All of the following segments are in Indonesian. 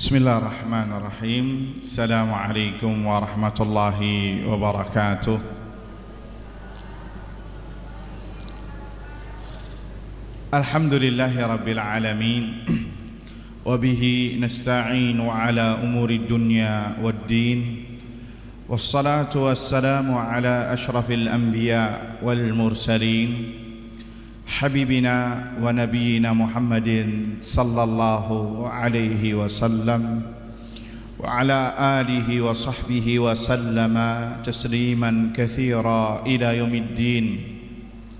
Bismillahirrahmanirrahim. Assalamualaikum warahmatullahi wabarakatuh. Alhamdulillahi rabbil alamin. Wabihi nasta'inu ala umuri dunya waddin. Wassalatu wassalamu ala ashrafil anbiya wal mursalin, habibina wa nabiyyina Muhammadin sallallahu alaihi wasallam wa ala alihi wa sahbihi wa sallama tasliman katsira ila yaumiddin.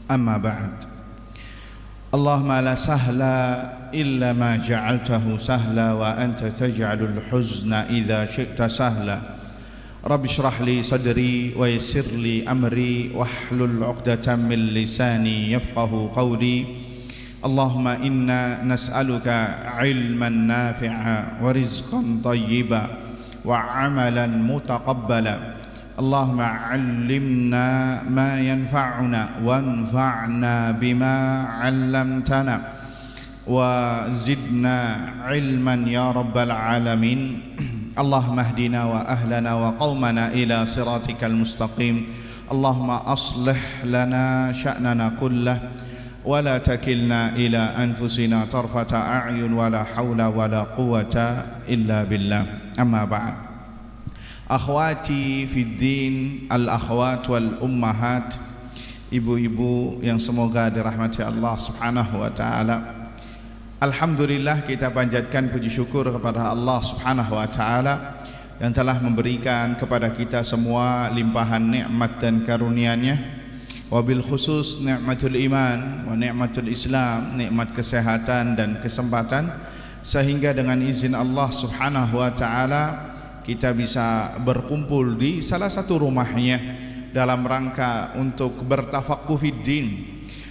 Amma ba'd. Allahumma la sahla illa ma ja'altahu sahla wa anta taj'alul huzna idza syi'ta sahla. Rabbi shrah li sadri wa yassir li amri wahlul 'uqdatam min lisani yafqahu qawli. Allahumma inna nas'aluka 'ilman nafi'a wa rizqan thayyiba wa 'amalan mutaqabbala. Allahumma 'allimna ma yanfa'una wanfa'na bima 'allamtana wa zidna 'ilman ya rabbal alamin. Allahumma hdina wa ahlana wa qaumana ila siratikal mustaqim. Allahumma aslih lana sya'nana kullah wa la takilna ila anfusina tarfata a'yun wa la hawla wa la quwwata illa billah. Amma ba'd. Akhwati fid din, al-akhwat wal ummahat, ibu-ibu yang semoga dirahmati Allah Subhanahu wa taala. Alhamdulillah, kita panjatkan puji syukur kepada Allah Subhanahu wa taala yang telah memberikan kepada kita semua limpahan nikmat dan karunia-Nya. Wabil khusus nikmatul iman wa nikmatul Islam, nikmat kesehatan dan kesempatan, sehingga dengan izin Allah Subhanahu wa taala kita bisa berkumpul di salah satu rumahnya dalam rangka untuk bertafaqquh fid din,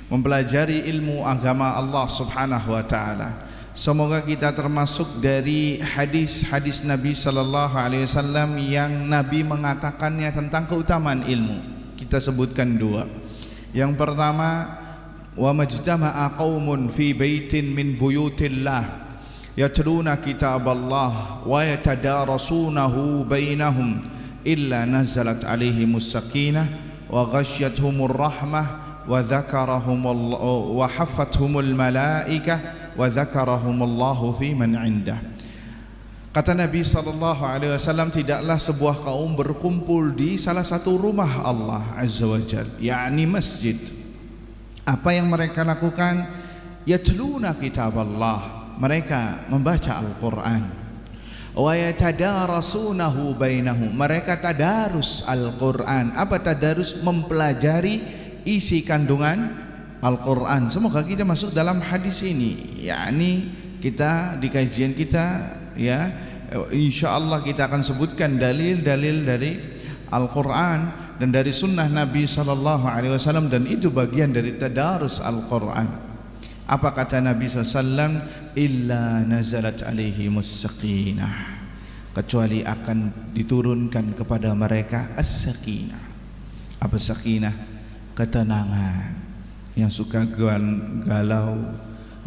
mempelajari ilmu agama Allah Subhanahu wa taala. Semoga kita termasuk dari hadis-hadis Nabi sallallahu alaihi wasallam yang Nabi mengatakannya tentang keutamaan ilmu. Kita sebutkan dua. Yang pertama, wa majtama'a qaumun fi baitin min buyutillah yatluna kitaballah wa yatadarasunahu bainahum illa nazalat alaihimus sakinah wa ghasyiyatuhumur rahmah wa dzakarahumullahu wa haffathumul malaikah wa dzakarahumullahu fi man indah. Kata Nabi sallallahu alaihi wasallam, tidaklah sebuah kaum berkumpul di salah satu rumah Allah azza wajalla, yakni masjid. Apa yang mereka lakukan? Yatluna kitaballah, mereka membaca Al-Qur'an. Wa yatadarasunahu bainahum, mereka tadarus Al-Qur'an. Apa tadarus? Mempelajari isi kandungan Al-Quran. Semoga kita masuk dalam hadis ini, yakni kita di kajian kita, ya, insyaallah kita akan sebutkan dalil-dalil dari Al-Quran dan dari sunnah Nabi sallallahu alaihi wasallam, dan itu bagian dari tadarus Al-Quran. Apa kata Nabi SAW? Illa nazalat alaihimus sakinah, kecuali akan diturunkan kepada mereka as-sakinah. Apa sakinah? Ketenangan. Yang suka galau,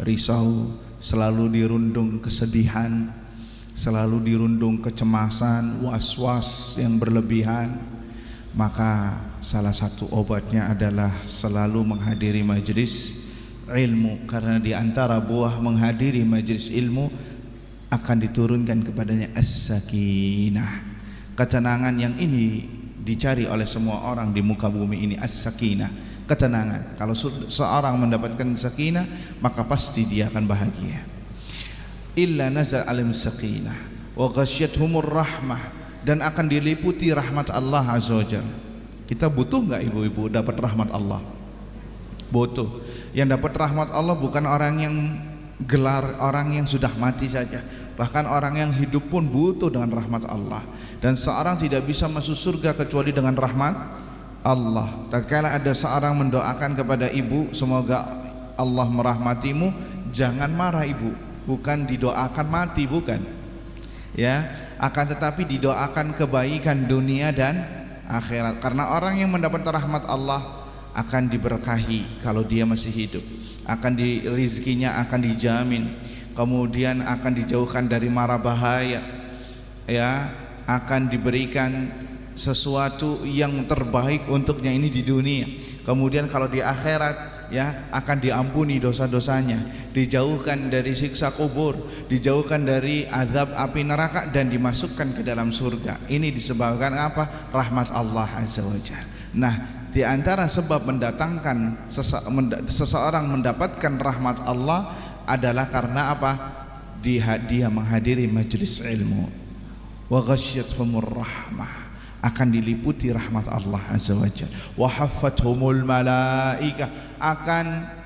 risau, selalu dirundung kesedihan, selalu dirundung kecemasan, was-was yang berlebihan, maka salah satu obatnya adalah selalu menghadiri majelis ilmu. Karena di antara buah menghadiri majelis ilmu akan diturunkan kepadanya as-sakinah, ketenangan yang ini dicari oleh semua orang di muka bumi ini. As-sakinah, ketenangan. Kalau seorang mendapatkan sakinah, maka pasti dia akan bahagia. Illa nazal alim sakinah wa ghasyiyatuhumur rahmah, dan akan diliputi rahmat Allah azza wajalla. Kita butuh enggak ibu-ibu dapat rahmat Allah? Butuh. Yang dapat rahmat Allah bukan orang yang gelar, orang yang sudah mati saja. Bahkan orang yang hidup pun butuh dengan rahmat Allah. Dan seorang tidak bisa masuk surga kecuali dengan rahmat Allah. Tatkala ada seorang mendoakan kepada ibu, semoga Allah merahmatimu, jangan marah ibu. Bukan didoakan mati, bukan, ya, akan tetapi didoakan kebaikan dunia dan akhirat. Karena orang yang mendapat rahmat Allah akan diberkahi kalau dia masih hidup, akan rezekinya akan dijamin. kemudian akan dijauhkan dari mara bahaya, ya, akan diberikan sesuatu yang terbaik untuknya ini di dunia. Kemudian kalau di akhirat, ya, akan diampuni dosa-dosanya, dijauhkan dari siksa kubur, dijauhkan dari azab api neraka, dan dimasukkan ke dalam surga. Ini disebabkan apa? Rahmat Allah Azza wa Jalla. Nah, di antara sebab mendatangkan seseorang mendapatkan rahmat Allah adalah karena apa? Dia menghadiri majelis ilmu. Wa ghasyyathumur rahmah, akan diliputi rahmat Allah Azza wa Jalla. Wa haffathumul malaika,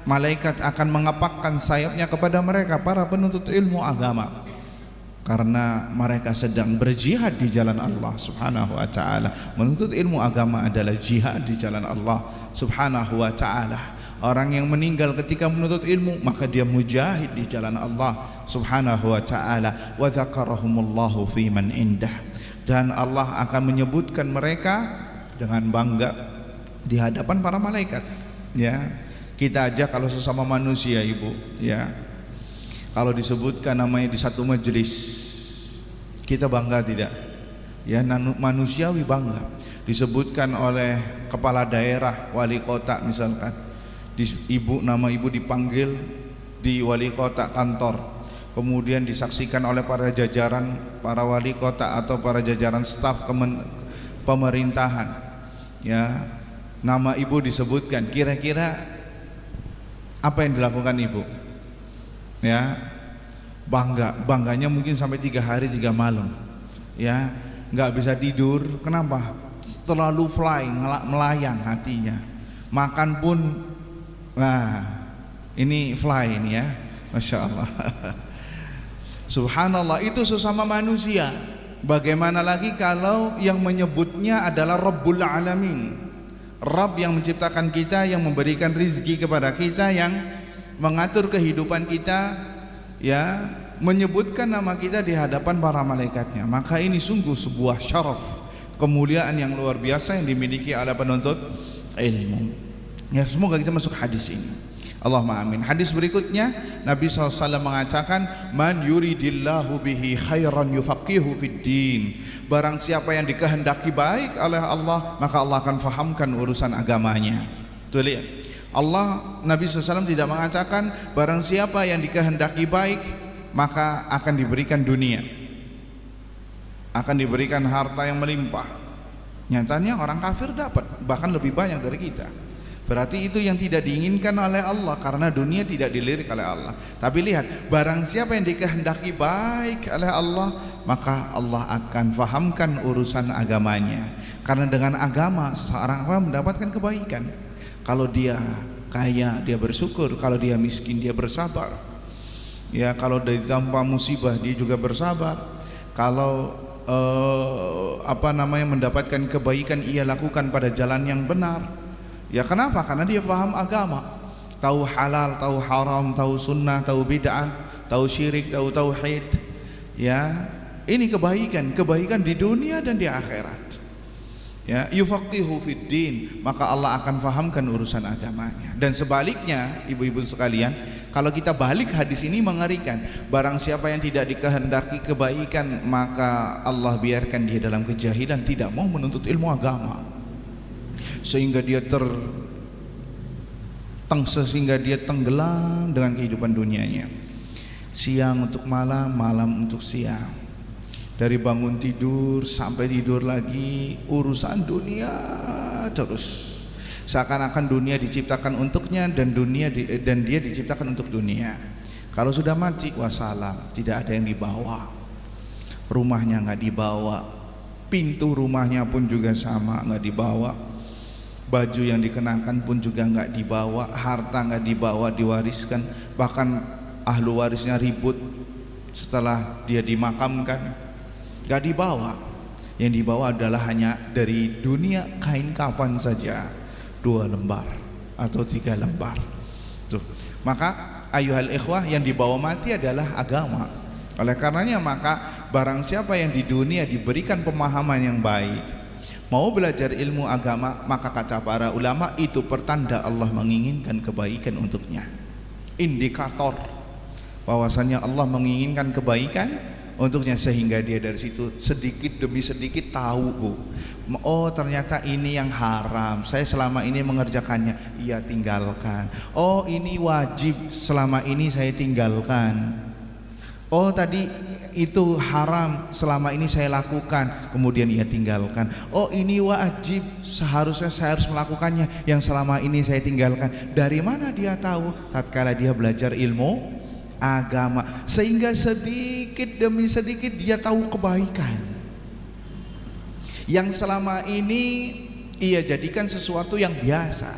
malaikat akan mengepakkan sayapnya kepada mereka, para penuntut ilmu agama, karena mereka sedang berjihad di jalan Allah Subhanahu wa taala. Menuntut ilmu agama adalah jihad di jalan Allah Subhanahu wa taala. Orang yang meninggal ketika menuntut ilmu, maka dia mujahid di jalan Allah Subhanahu wa taala. Wa dzakarahumullahu fi man indah, dan Allah akan menyebutkan mereka dengan bangga di hadapan para malaikat. Ya, kita aja kalau sesama manusia, Ibu, ya, kalau disebutkan namanya di satu majelis, kita bangga tidak? Ya, manusiawi bangga. Disebutkan oleh kepala daerah, wali kota misalkan, nama ibu dipanggil di wali kota kantor, kemudian disaksikan oleh para jajaran, para wali kota atau para jajaran staf pemerintahan, ya, nama ibu disebutkan. Kira-kira apa yang dilakukan ibu? Ya, bangganya mungkin sampai 3 hari 3 malam, ya, nggak bisa tidur. Kenapa? Terlalu melayang hatinya. Makan pun, nah, ini fly ini, ya, Masya Allah. Subhanallah, itu sesama manusia. Bagaimana lagi kalau yang menyebutnya adalah Rabbul Alamin, Rabb yang menciptakan kita, yang memberikan rizki kepada kita, yang mengatur kehidupan kita, ya, menyebutkan nama kita di hadapan para malaikatnya. Maka ini sungguh sebuah syaraf, kemuliaan yang luar biasa yang dimiliki oleh penuntut ilmu. Ya, semoga kita masuk hadis ini. Allahumma amin. Hadis berikutnya, Nabi SAW mengatakan, man yuridillahu bihi khairan yufaqihu fid din. Barang siapa yang dikehendaki baik oleh Allah, maka Allah akan fahamkan urusan agamanya. Tuh lihat, Nabi SAW tidak mengatakan barang siapa yang dikehendaki baik maka akan diberikan dunia, akan diberikan harta yang melimpah. Nyatanya orang kafir dapat bahkan lebih banyak dari kita. Berarti itu yang tidak diinginkan oleh Allah, karena dunia tidak dilirik oleh Allah. Tapi lihat, barang siapa yang dikehendaki baik oleh Allah, maka Allah akan fahamkan urusan agamanya. Karena dengan agama seseorang akan mendapatkan kebaikan. Kalau dia kaya, dia bersyukur. Kalau dia miskin, dia bersabar. Ya, kalau ditampa musibah, dia juga bersabar. Kalau mendapatkan kebaikan, ia lakukan pada jalan yang benar. Ya, kenapa? Karena dia paham agama, tahu halal, tahu haram, tahu sunnah, tahu bid'ah, tahu syirik, tahu tauhid. Ya, ini kebaikan di dunia dan di akhirat. Ya, yufaqihu fid din, maka Allah akan fahamkan urusan agamanya. Dan sebaliknya, ibu-ibu sekalian, kalau kita balik hadis ini mengerikan. Barang siapa yang tidak dikehendaki kebaikan, maka Allah biarkan dia dalam kejahilan, tidak mau menuntut ilmu agama, sehingga dia tenggelam dengan kehidupan dunianya. Siang untuk malam, malam untuk siang. Dari bangun tidur sampai tidur lagi, urusan dunia terus. Seakan-akan dunia diciptakan untuknya, dan dia diciptakan untuk dunia. Kalau sudah mati, wassalam, tidak ada yang dibawa. Rumahnya nggak dibawa, pintu rumahnya pun juga sama, nggak dibawa. Baju yang dikenakan pun juga nggak dibawa, harta nggak dibawa, diwariskan. Bahkan ahlu warisnya ribut setelah dia dimakamkan, nggak dibawa. Yang dibawa adalah hanya dari dunia kain kafan saja, 2 lembar atau 3 lembar. Tuh. Maka ayuhal ikhwah, yang dibawa mati adalah agama. Oleh karenanya, maka barang siapa yang di dunia diberikan pemahaman yang baik, mau belajar ilmu agama, maka kata para ulama, itu pertanda Allah menginginkan kebaikan untuknya. Indikator bahwasanya Allah menginginkan kebaikan untuknya, sehingga dia dari situ sedikit demi sedikit tahu, Bu, oh ternyata ini yang haram, saya selama ini mengerjakannya, ia tinggalkan. Oh ini wajib, selama ini saya tinggalkan. Oh tadi itu haram, selama ini saya lakukan, kemudian ia tinggalkan. Oh ini wajib, seharusnya saya harus melakukannya, yang selama ini saya tinggalkan. Dari mana dia tahu? Tatkala dia belajar ilmu agama, sehingga sedikit demi sedikit dia tahu kebaikan yang selama ini ia jadikan sesuatu yang biasa,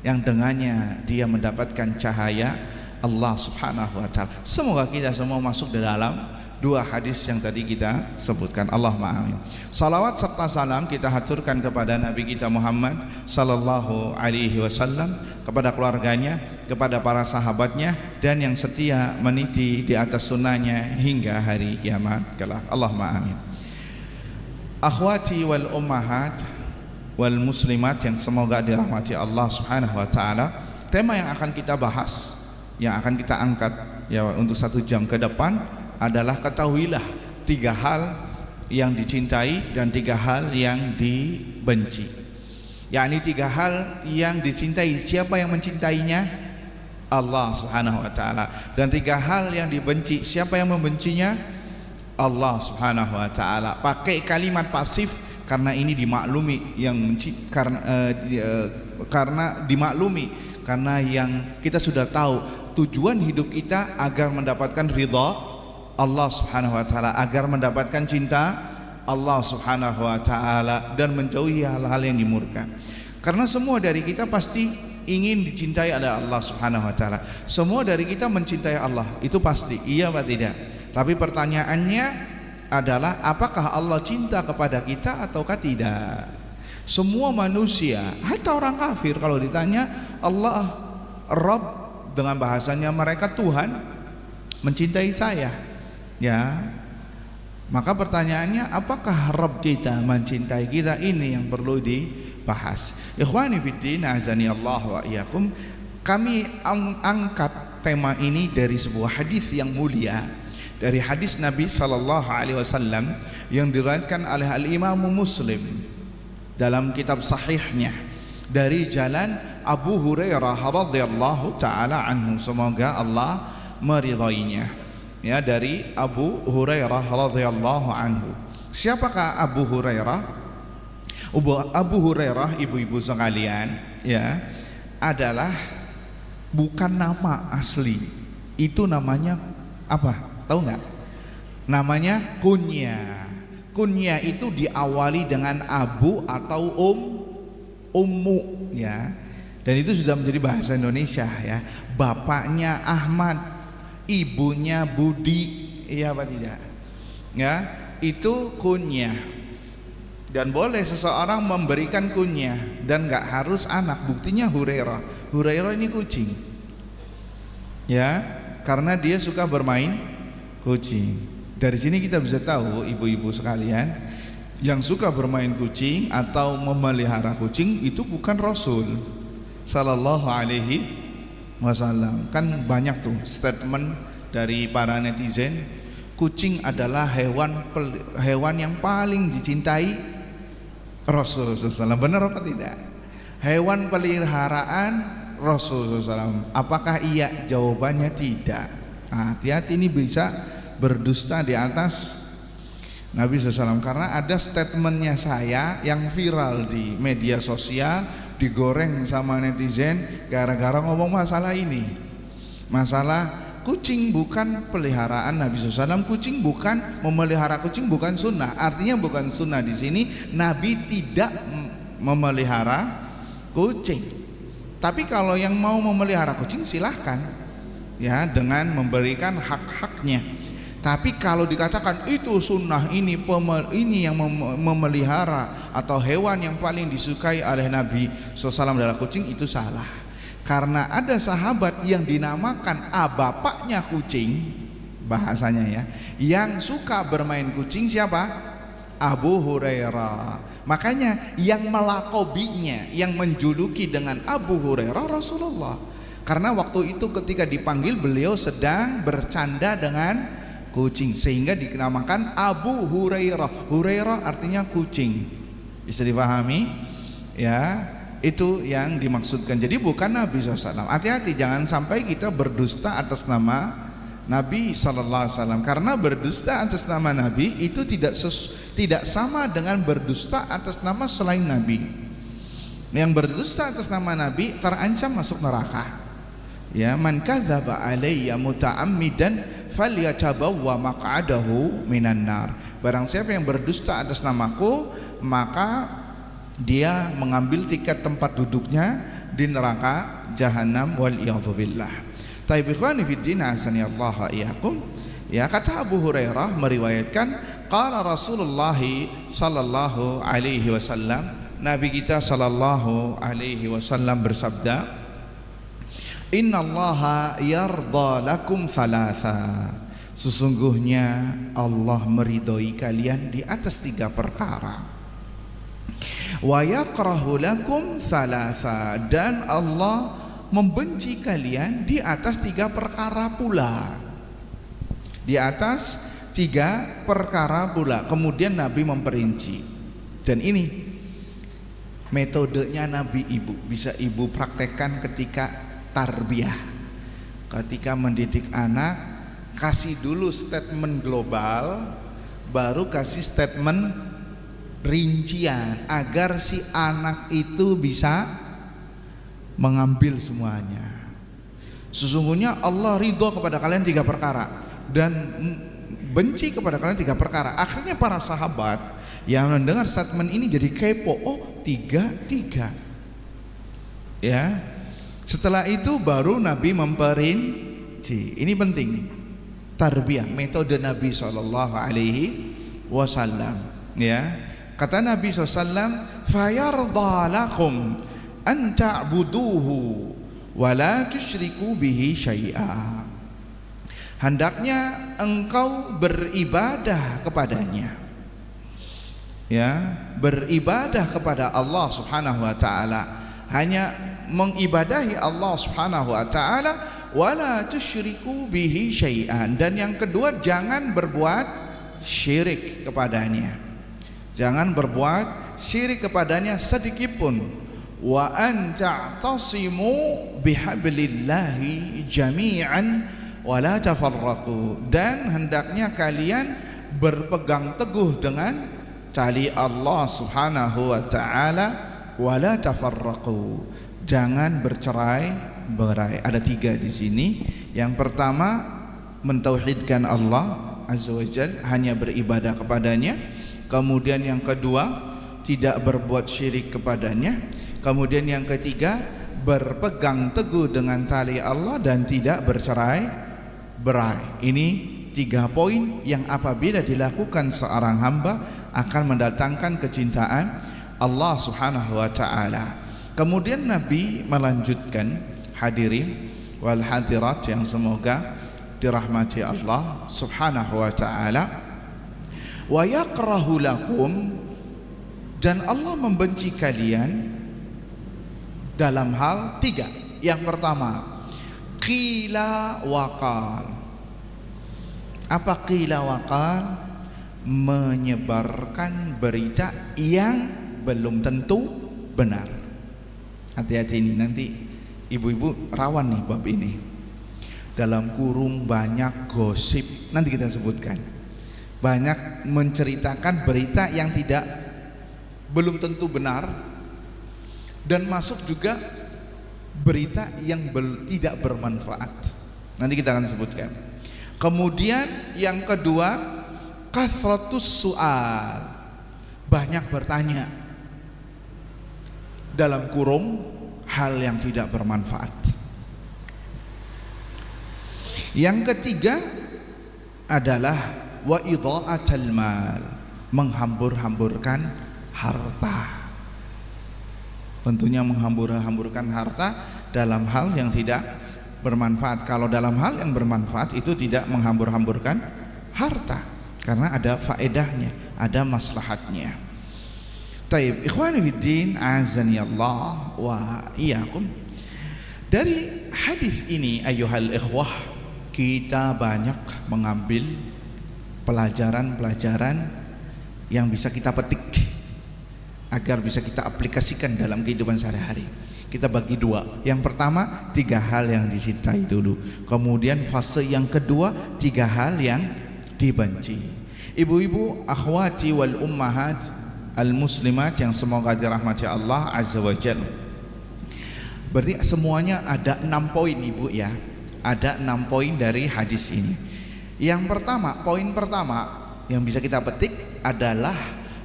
yang dengannya dia mendapatkan cahaya Allah Subhanahu wa Ta'ala. Semoga kita semua masuk di dalam dua hadis yang tadi kita sebutkan. Allahumma amin. Salawat serta salam kita haturkan kepada Nabi kita Muhammad sallallahu alaihi wasallam, kepada keluarganya, kepada para sahabatnya, dan yang setia meniti di atas sunnahnya hingga hari kiamat kelak. Allahumma amin. Akhwati wal ummahat wal muslimat yang semoga dirahmati Allah Subhanahu wa Ta'ala, tema yang akan kita bahas, yang akan kita angkat ya untuk 1 jam ke depan adalah ketahuilah 3 hal yang dicintai dan 3 hal yang dibenci. Yakni 3 hal yang dicintai, siapa yang mencintainya? Allah Subhanahu wa Ta'ala. Dan 3 hal yang dibenci, siapa yang membencinya? Allah Subhanahu wa Ta'ala. Pakai kalimat pasif karena ini dimaklumi, yang karena dimaklumi, karena yang kita sudah tahu tujuan hidup kita agar mendapatkan ridha Allah Subhanahu wa Ta'ala, agar mendapatkan cinta Allah Subhanahu wa Ta'ala dan menjauhi hal-hal yang dimurka. Karena semua dari kita pasti ingin dicintai oleh Allah Subhanahu wa Ta'ala. Semua dari kita mencintai Allah, itu pasti, iya atau tidak? Tapi pertanyaannya adalah apakah Allah cinta kepada kita ataukah tidak? Semua manusia, hatta orang kafir, kalau ditanya Allah Rabb, dengan bahasanya mereka Tuhan, mencintai saya, ya. Maka pertanyaannya, apakah Rabb kita mencintai kita? Ini yang perlu dibahas. Ikhwani fiddin, azani Allah wa iyyakum. Kami angkat tema ini dari sebuah hadis yang mulia, dari hadis Nabi sallallahu alaihi wasallam yang diriwayatkan oleh Al-Imam Muslim dalam kitab sahihnya dari jalan Abu Hurairah radhiyallahu taala anhu, semoga Allah meridainya. Ya, dari Abu Hurairah radhiyallahu anhu. Siapakah Abu Hurairah? Abu Hurairah, ibu-ibu sekalian, ya, adalah bukan nama asli. Itu namanya apa? Tahu nggak? Namanya kunya. Kunya itu diawali dengan abu atau ummu, ya. Dan itu sudah menjadi bahasa Indonesia, ya. Bapaknya Ahmad, ibunya Budi, iya apa tidak? Ya, itu kunyah. Dan boleh seseorang memberikan kunyah dan nggak harus anak. Buktinya Hurairah. Hurairah ini kucing, ya, karena dia suka bermain kucing. Dari sini kita bisa tahu, ibu-ibu sekalian, yang suka bermain kucing atau memelihara kucing itu bukan Rasul sallallahu alaihi wasallam. Kan banyak tuh statement dari para netizen, kucing adalah hewan yang paling dicintai Rasul SAW. Benar apa tidak? Hewan peliharaan Rasul SAW. Apakah iya? Jawabannya tidak. Hati-hati, ini bisa berdusta di atas Nabi SAW. Karena ada statementnya saya yang viral di media sosial, digoreng sama netizen gara-gara ngomong masalah ini. Masalah kucing bukan peliharaan Nabi SAW, kucing bukan, memelihara kucing bukan sunnah. Artinya bukan sunnah di sini, Nabi tidak memelihara kucing. Tapi kalau yang mau memelihara kucing silahkan, ya, dengan memberikan hak-haknya. Tapi kalau dikatakan itu sunnah, ini yang memelihara atau hewan yang paling disukai oleh Nabi SAW adalah kucing, itu salah. Karena ada sahabat yang dinamakan bapaknya kucing, bahasanya ya, yang suka bermain kucing. Siapa? Abu Hurairah. Makanya yang melakobinya, yang menjuluki dengan Abu Hurairah Rasulullah. Karena waktu itu ketika dipanggil beliau sedang bercanda dengan kucing, sehingga dinamakan Abu Hurairah. Hurairah artinya kucing. Bisa dipahami? Ya, itu yang dimaksudkan. Jadi bukan Nabi SAW. Hati-hati, jangan sampai kita berdusta atas nama Nabi SAW. Karena berdusta atas nama Nabi itu tidak sama dengan berdusta atas nama selain Nabi. Yang berdusta atas nama Nabi terancam masuk neraka. Ya, man kadzaba alayya muta'ammidan falyatabawwa maq'adahu minan nar. Barang siapa yang berdusta atas namaku, maka dia mengambil tiket tempat duduknya di neraka jahanam wal iyadzubillah. Taib ikhwani fiddin azanillah wa iyyakum. Ya, kata Abu Hurairah meriwayatkan qala Rasulullah sallallahu alaihi wasallam, Nabi kita sallallahu alaihi wasallam bersabda, innallaha yarda lakum thalatha. Sesungguhnya Allah meridhoi kalian di atas 3 perkara. Wa yakrahu lakum thalatha, dan Allah membenci kalian di atas 3 perkara pula. Di atas 3 perkara pula. Kemudian Nabi memperinci. Dan ini metodenya Nabi ibu, bisa ibu praktekkan ketika tarbiyah, ketika mendidik anak. Kasih dulu statement global, baru kasih statement rincian, agar si anak itu bisa mengambil semuanya. Sesungguhnya Allah ridho kepada kalian 3 perkara dan benci kepada kalian 3 perkara. Akhirnya para sahabat yang mendengar statement ini jadi kepo. Oh, 3. Ya. Setelah itu baru Nabi memperinci. Ini penting, tarbiyah, metode Nabi sallallahu alaihi wasallam. Ya, kata Nabi SAW, fayarda lakum an ta'buduhu wa la tusyriku bihi syai'a. Hendaknya engkau beribadah kepadanya. Ya, beribadah kepada Allah Subhanahu wa taala, hanya mengibadahi Allah Subhanahu wa taala, wala tusyriku bihi syai'an, dan yang kedua jangan berbuat syirik kepadanya. Jangan berbuat syirik kepadanya sedikit pun. Wa an ta'tasimu bihablillahi jami'an wa la tafarraqu, dan hendaknya kalian berpegang teguh dengan tali Allah Subhanahu wa taala, wa la tafarraqu, jangan bercerai-berai. Ada 3 di sini. Yang pertama, mentauhidkan Allah Azza wa Jalla, hanya beribadah kepadanya. Kemudian yang kedua, tidak berbuat syirik kepadanya. Kemudian yang ketiga, berpegang teguh dengan tali Allah dan tidak bercerai-berai. Ini 3 poin yang apabila dilakukan seorang hamba akan mendatangkan kecintaan Allah Subhanahu wa taala. Kemudian Nabi melanjutkan, hadirin wal hadirat yang semoga dirahmati Allah Subhanahu wa taala, wa yakrahu lakum, dan Allah membenci kalian dalam hal 3. Yang pertama, qila wa qal. Apa qila wa qal? Menyebarkan berita yang belum tentu benar. Hati-hati ini, nanti ibu-ibu rawan nih bab ini. Dalam kurung banyak gosip, nanti kita sebutkan. Banyak menceritakan berita yang belum tentu benar, dan masuk juga berita yang tidak bermanfaat. Nanti kita akan sebutkan. Kemudian yang kedua, kathratus su'al, banyak bertanya, dalam kurung hal yang tidak bermanfaat. Yang ketiga adalah wa idha'atul mal, menghambur-hamburkan harta. Tentunya menghambur-hamburkan harta dalam hal yang tidak bermanfaat. Kalau dalam hal yang bermanfaat itu tidak menghambur-hamburkan harta, karena ada faedahnya, ada maslahatnya. Taib, ikhwani fiddin, azani Allah wa iyyakum. Dari hadis ini ayuhal ikhwah, kita banyak mengambil pelajaran-pelajaran yang bisa kita petik agar bisa kita aplikasikan dalam kehidupan sehari-hari. Kita bagi dua. Yang pertama, 3 hal yang dicintai dulu. Kemudian fase yang kedua, 3 hal yang dibenci. Ibu-ibu, akhwati wal ummahat al muslimat yang semoga dirahmati Allah Azza wa Jalla. Berarti semuanya ada 6 poin ibu ya. Ada 6 poin dari hadis ini. Yang pertama, poin pertama yang bisa kita petik adalah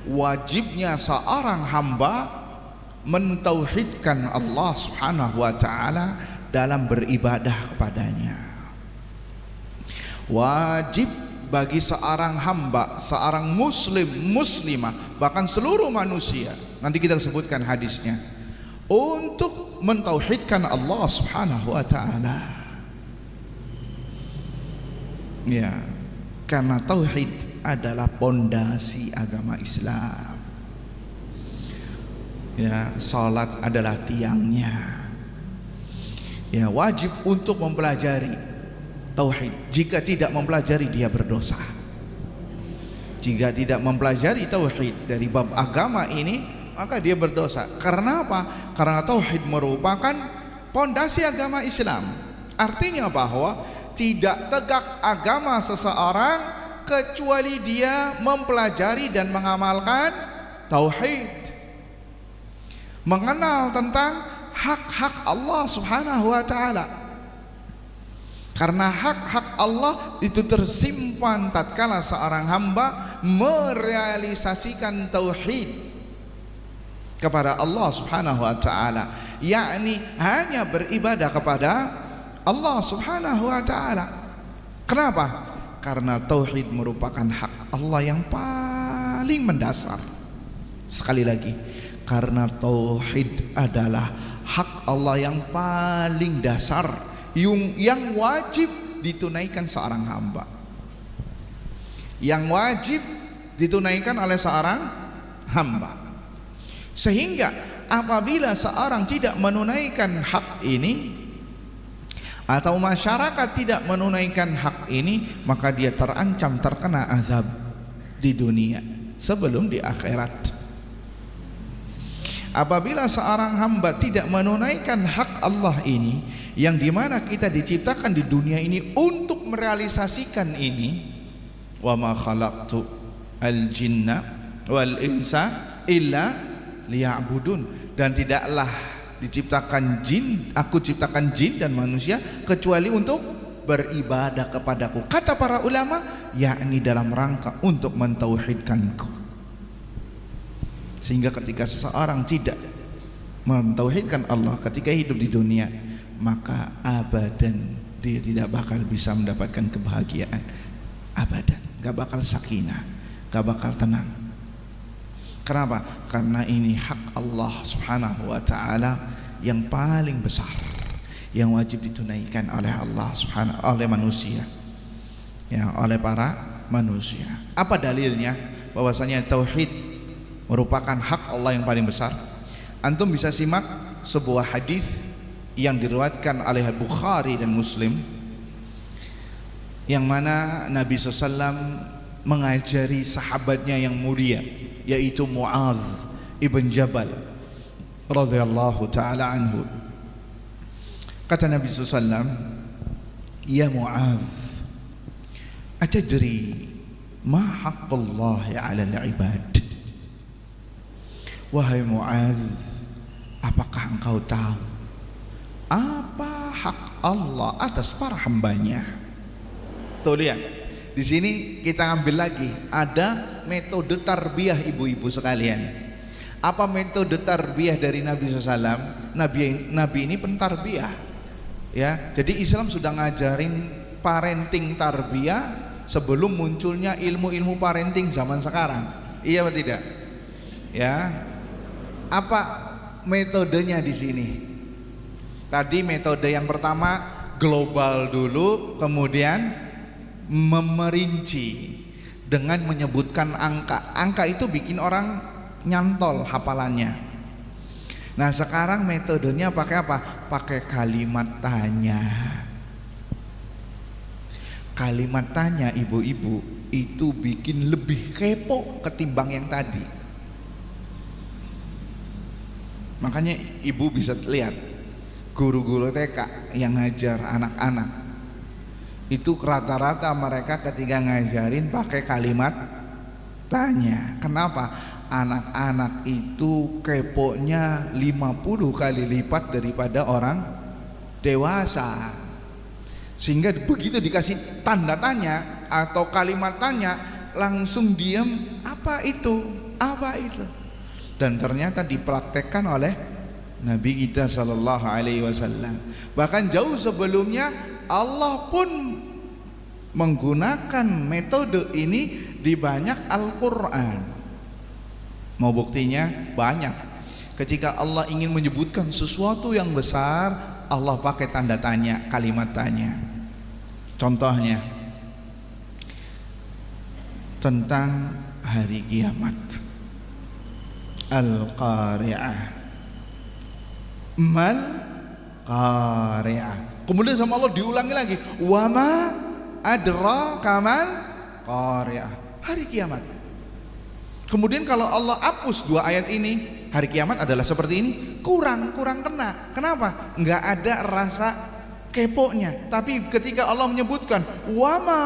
wajibnya seorang hamba mentauhidkan Allah Subhanahu wa taala dalam beribadah kepadanya. Wajib bagi seorang hamba, seorang muslim, muslimah, bahkan seluruh manusia, nanti kita sebutkan hadisnya, untuk mentauhidkan Allah Subhanahu wa taala. Ya, karena tauhid adalah pondasi agama Islam. Ya, salat adalah tiangnya. Ya, wajib untuk mempelajari tauhid. Jika tidak mempelajari, dia berdosa. Jika tidak mempelajari tauhid dari bab agama ini, maka dia berdosa. Karena apa? Karena tauhid merupakan pondasi agama Islam. Artinya bahwa tidak tegak agama seseorang kecuali dia mempelajari dan mengamalkan tauhid, mengenal tentang hak-hak Allah Subhanahu wa taala. Karena hak-hak Allah itu tersimpan tatkala seorang hamba merealisasikan tauhid kepada Allah Subhanahu wa taala, yakni hanya beribadah kepada Allah Subhanahu wa taala. Kenapa? Karena tauhid merupakan hak Allah yang paling mendasar. Sekali lagi, karena tauhid adalah hak Allah yang paling dasar yang wajib ditunaikan seorang hamba, yang wajib ditunaikan oleh seorang hamba. Sehingga apabila seorang tidak menunaikan hak ini, atau masyarakat tidak menunaikan hak ini, maka dia terancam terkena azab di dunia sebelum di akhirat. Apabila seorang hamba tidak menunaikan hak Allah ini, yang dimana kita diciptakan di dunia ini untuk merealisasikan ini, wa ma khalaqtu al jinna wal insa illa liya'budun, dan tidaklah diciptakan jin, aku ciptakan jin dan manusia kecuali untuk beribadah kepadaku. Kata para ulama, yakni dalam rangka untuk mentauhidkanku. Sehingga ketika seseorang tidak mentauhidkan Allah ketika hidup di dunia, maka abadan dia tidak bakal bisa mendapatkan kebahagiaan. Abadan, gak bakal sakinah, gak bakal tenang. Kenapa? Karena ini hak Allah Subhanahu wa taala yang paling besar, yang wajib ditunaikan oleh Allah Subhanahu, oleh manusia. Ya, oleh para manusia. Apa dalilnya bahwasanya tauhid merupakan hak Allah yang paling besar? Antum bisa simak sebuah hadis yang diriwayatkan oleh Bukhari dan Muslim, yang mana Nabi SAW mengajari sahabatnya yang mulia, yaitu Mu'adz ibn Jabal radhiyallahu ta'ala anhu. Kata Nabi SAW, ya Mu'adz, atadri ma haqqullahi 'alal 'ibad? Wahai Mu'adz, apakah engkau tahu apa hak Allah atas para hambanya? Tuh lihat, di sini kita ambil lagi, ada metode tarbiyah ibu-ibu sekalian. Apa metode tarbiyah dari Nabi SAW? Nabi ini pentarbiyah, ya. Jadi Islam sudah ngajarin parenting tarbiyah sebelum munculnya ilmu-ilmu parenting zaman sekarang. Iya atau tidak? Ya. Apa metodenya di sini? Tadi metode yang pertama global dulu, kemudian memerinci dengan menyebutkan angka. Angka itu bikin orang nyantol hafalannya. Nah sekarang metodenya pakai apa? Pakai kalimat tanya. Kalimat tanya ibu-ibu itu bikin lebih kepo ketimbang yang tadi. Makanya ibu bisa lihat guru-guru TK yang ngajar anak-anak itu rata-rata mereka ketika ngajarin pakai kalimat tanya. Kenapa? Anak-anak itu keponya 50 kali lipat daripada orang dewasa. Sehingga begitu dikasih tanda tanya atau kalimat tanya langsung diam, apa itu? Apa itu? Dan ternyata dipraktekkan oleh Nabi kita sallallahu alaihi wasallam. Bahkan jauh sebelumnya Allah pun menggunakan metode ini di banyak Al-Qur'an. Mau buktinya? Banyak. Ketika Allah ingin menyebutkan sesuatu yang besar, Allah pakai tanda tanya, kalimat tanya. Contohnya tentang hari kiamat. Al-Qari'ah, Mal Qari'ah. Kemudian sama Allah diulangi lagi, wa ma adraka mal Qari'ah, hari kiamat. Kemudian kalau Allah hapus dua ayat ini, hari kiamat adalah seperti ini, kurang kena. Kenapa? Enggak ada rasa keponya. Tapi ketika Allah menyebutkan wa ma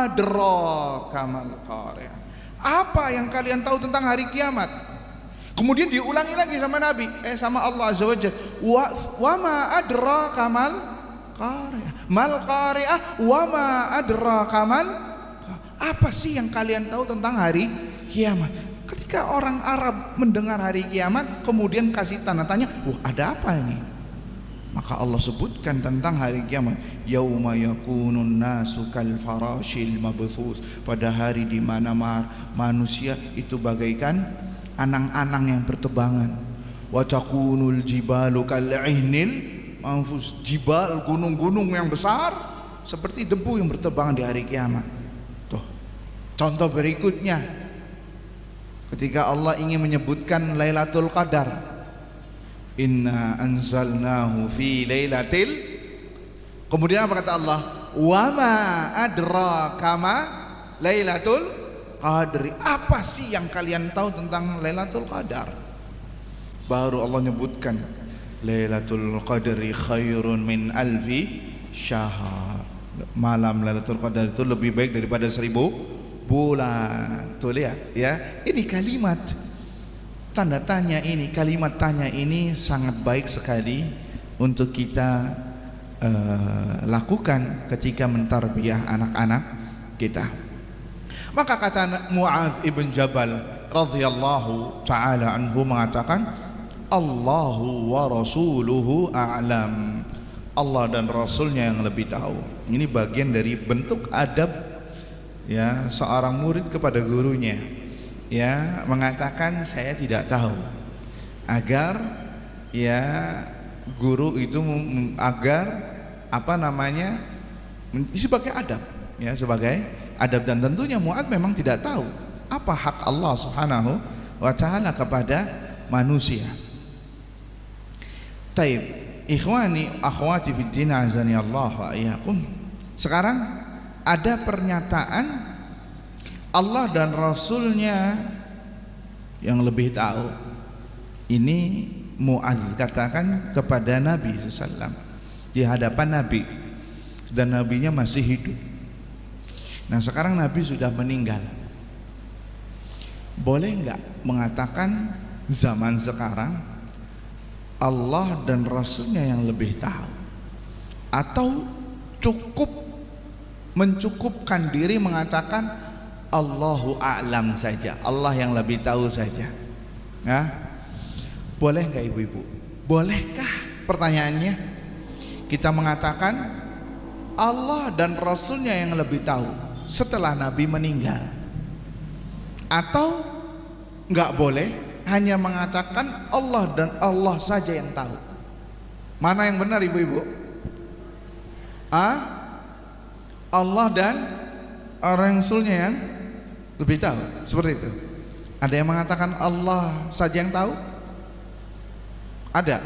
adraka mal Qari'ah, apa yang kalian tahu tentang hari kiamat? Kemudian diulangi lagi sama Nabi, sama Allah Azza wa Jalla, wa ma adraka mal Qari'ah, mal Qari'ah, wa ma adraka mal. Apa sih yang kalian tahu tentang hari kiamat? Ketika orang Arab mendengar hari kiamat, kemudian kasih tanda tanya, wah ada apa ini? Maka Allah sebutkan tentang hari kiamat, yauma yakunun nasu kal farashil mabthus, pada hari di mana manusia itu bagaikan anang-anang yang bertebangan. Wa takunul jibalu kal'ihnil manfus, jibal, gunung-gunung yang besar seperti debu yang bertebangan di hari kiamat. Tuh. Contoh berikutnya, ketika Allah ingin menyebutkan Lailatul Qadar, inna anzalnahu fi lailatil, kemudian apa kata Allah? Wa ma adraka ma Lailatul Qadri, apa sih yang kalian tahu tentang Lailatul Qadar? Baru Allah nyebutkan Lailatul Qadri khairun min alfi syahr, malam Lailatul Qadar itu lebih baik daripada 1000 bulan. Tuh lihat ya, ini kalimat tanda tanya ini, kalimat tanya ini sangat baik sekali untuk kita lakukan ketika mentarbiyah anak-anak kita. Maka kata Mu'adz ibn Jabal radhiyallahu ta'ala anhu mengatakan, Allahu wa rasuluhu a'lam, Allah dan Rasulnya yang lebih tahu. Ini bagian dari bentuk adab ya seorang murid kepada gurunya, ya mengatakan saya tidak tahu, agar ya guru itu agar apa namanya sebagai adab, ya sebagai adab. Dan tentunya Mu'adz memang tidak tahu apa hak Allah Subhanahu wa ta'ala kepada manusia. Taib, ikhwani akhwati fid din azani Allah wa iyyakum. Sekarang ada pernyataan Allah dan Rasulnya yang lebih tahu. Ini Mu'adz katakan kepada Nabi SAW di hadapan Nabi, dan Nabinya masih hidup. Nah sekarang Nabi sudah meninggal, boleh nggak mengatakan zaman sekarang Allah dan Rasulnya yang lebih tahu, atau cukup mencukupkan diri mengatakan Allahu a'lam saja, Allah yang lebih tahu saja? Ya, boleh nggak ibu-ibu? Bolehkah, pertanyaannya, kita mengatakan Allah dan Rasulnya yang lebih tahu setelah Nabi meninggal? Atau nggak boleh, hanya mengatakan Allah dan Allah saja yang tahu? Mana yang benar ibu-ibu? Allah dan Rasulnya yang lebih tahu, seperti itu. Ada yang mengatakan Allah saja yang tahu, Ada.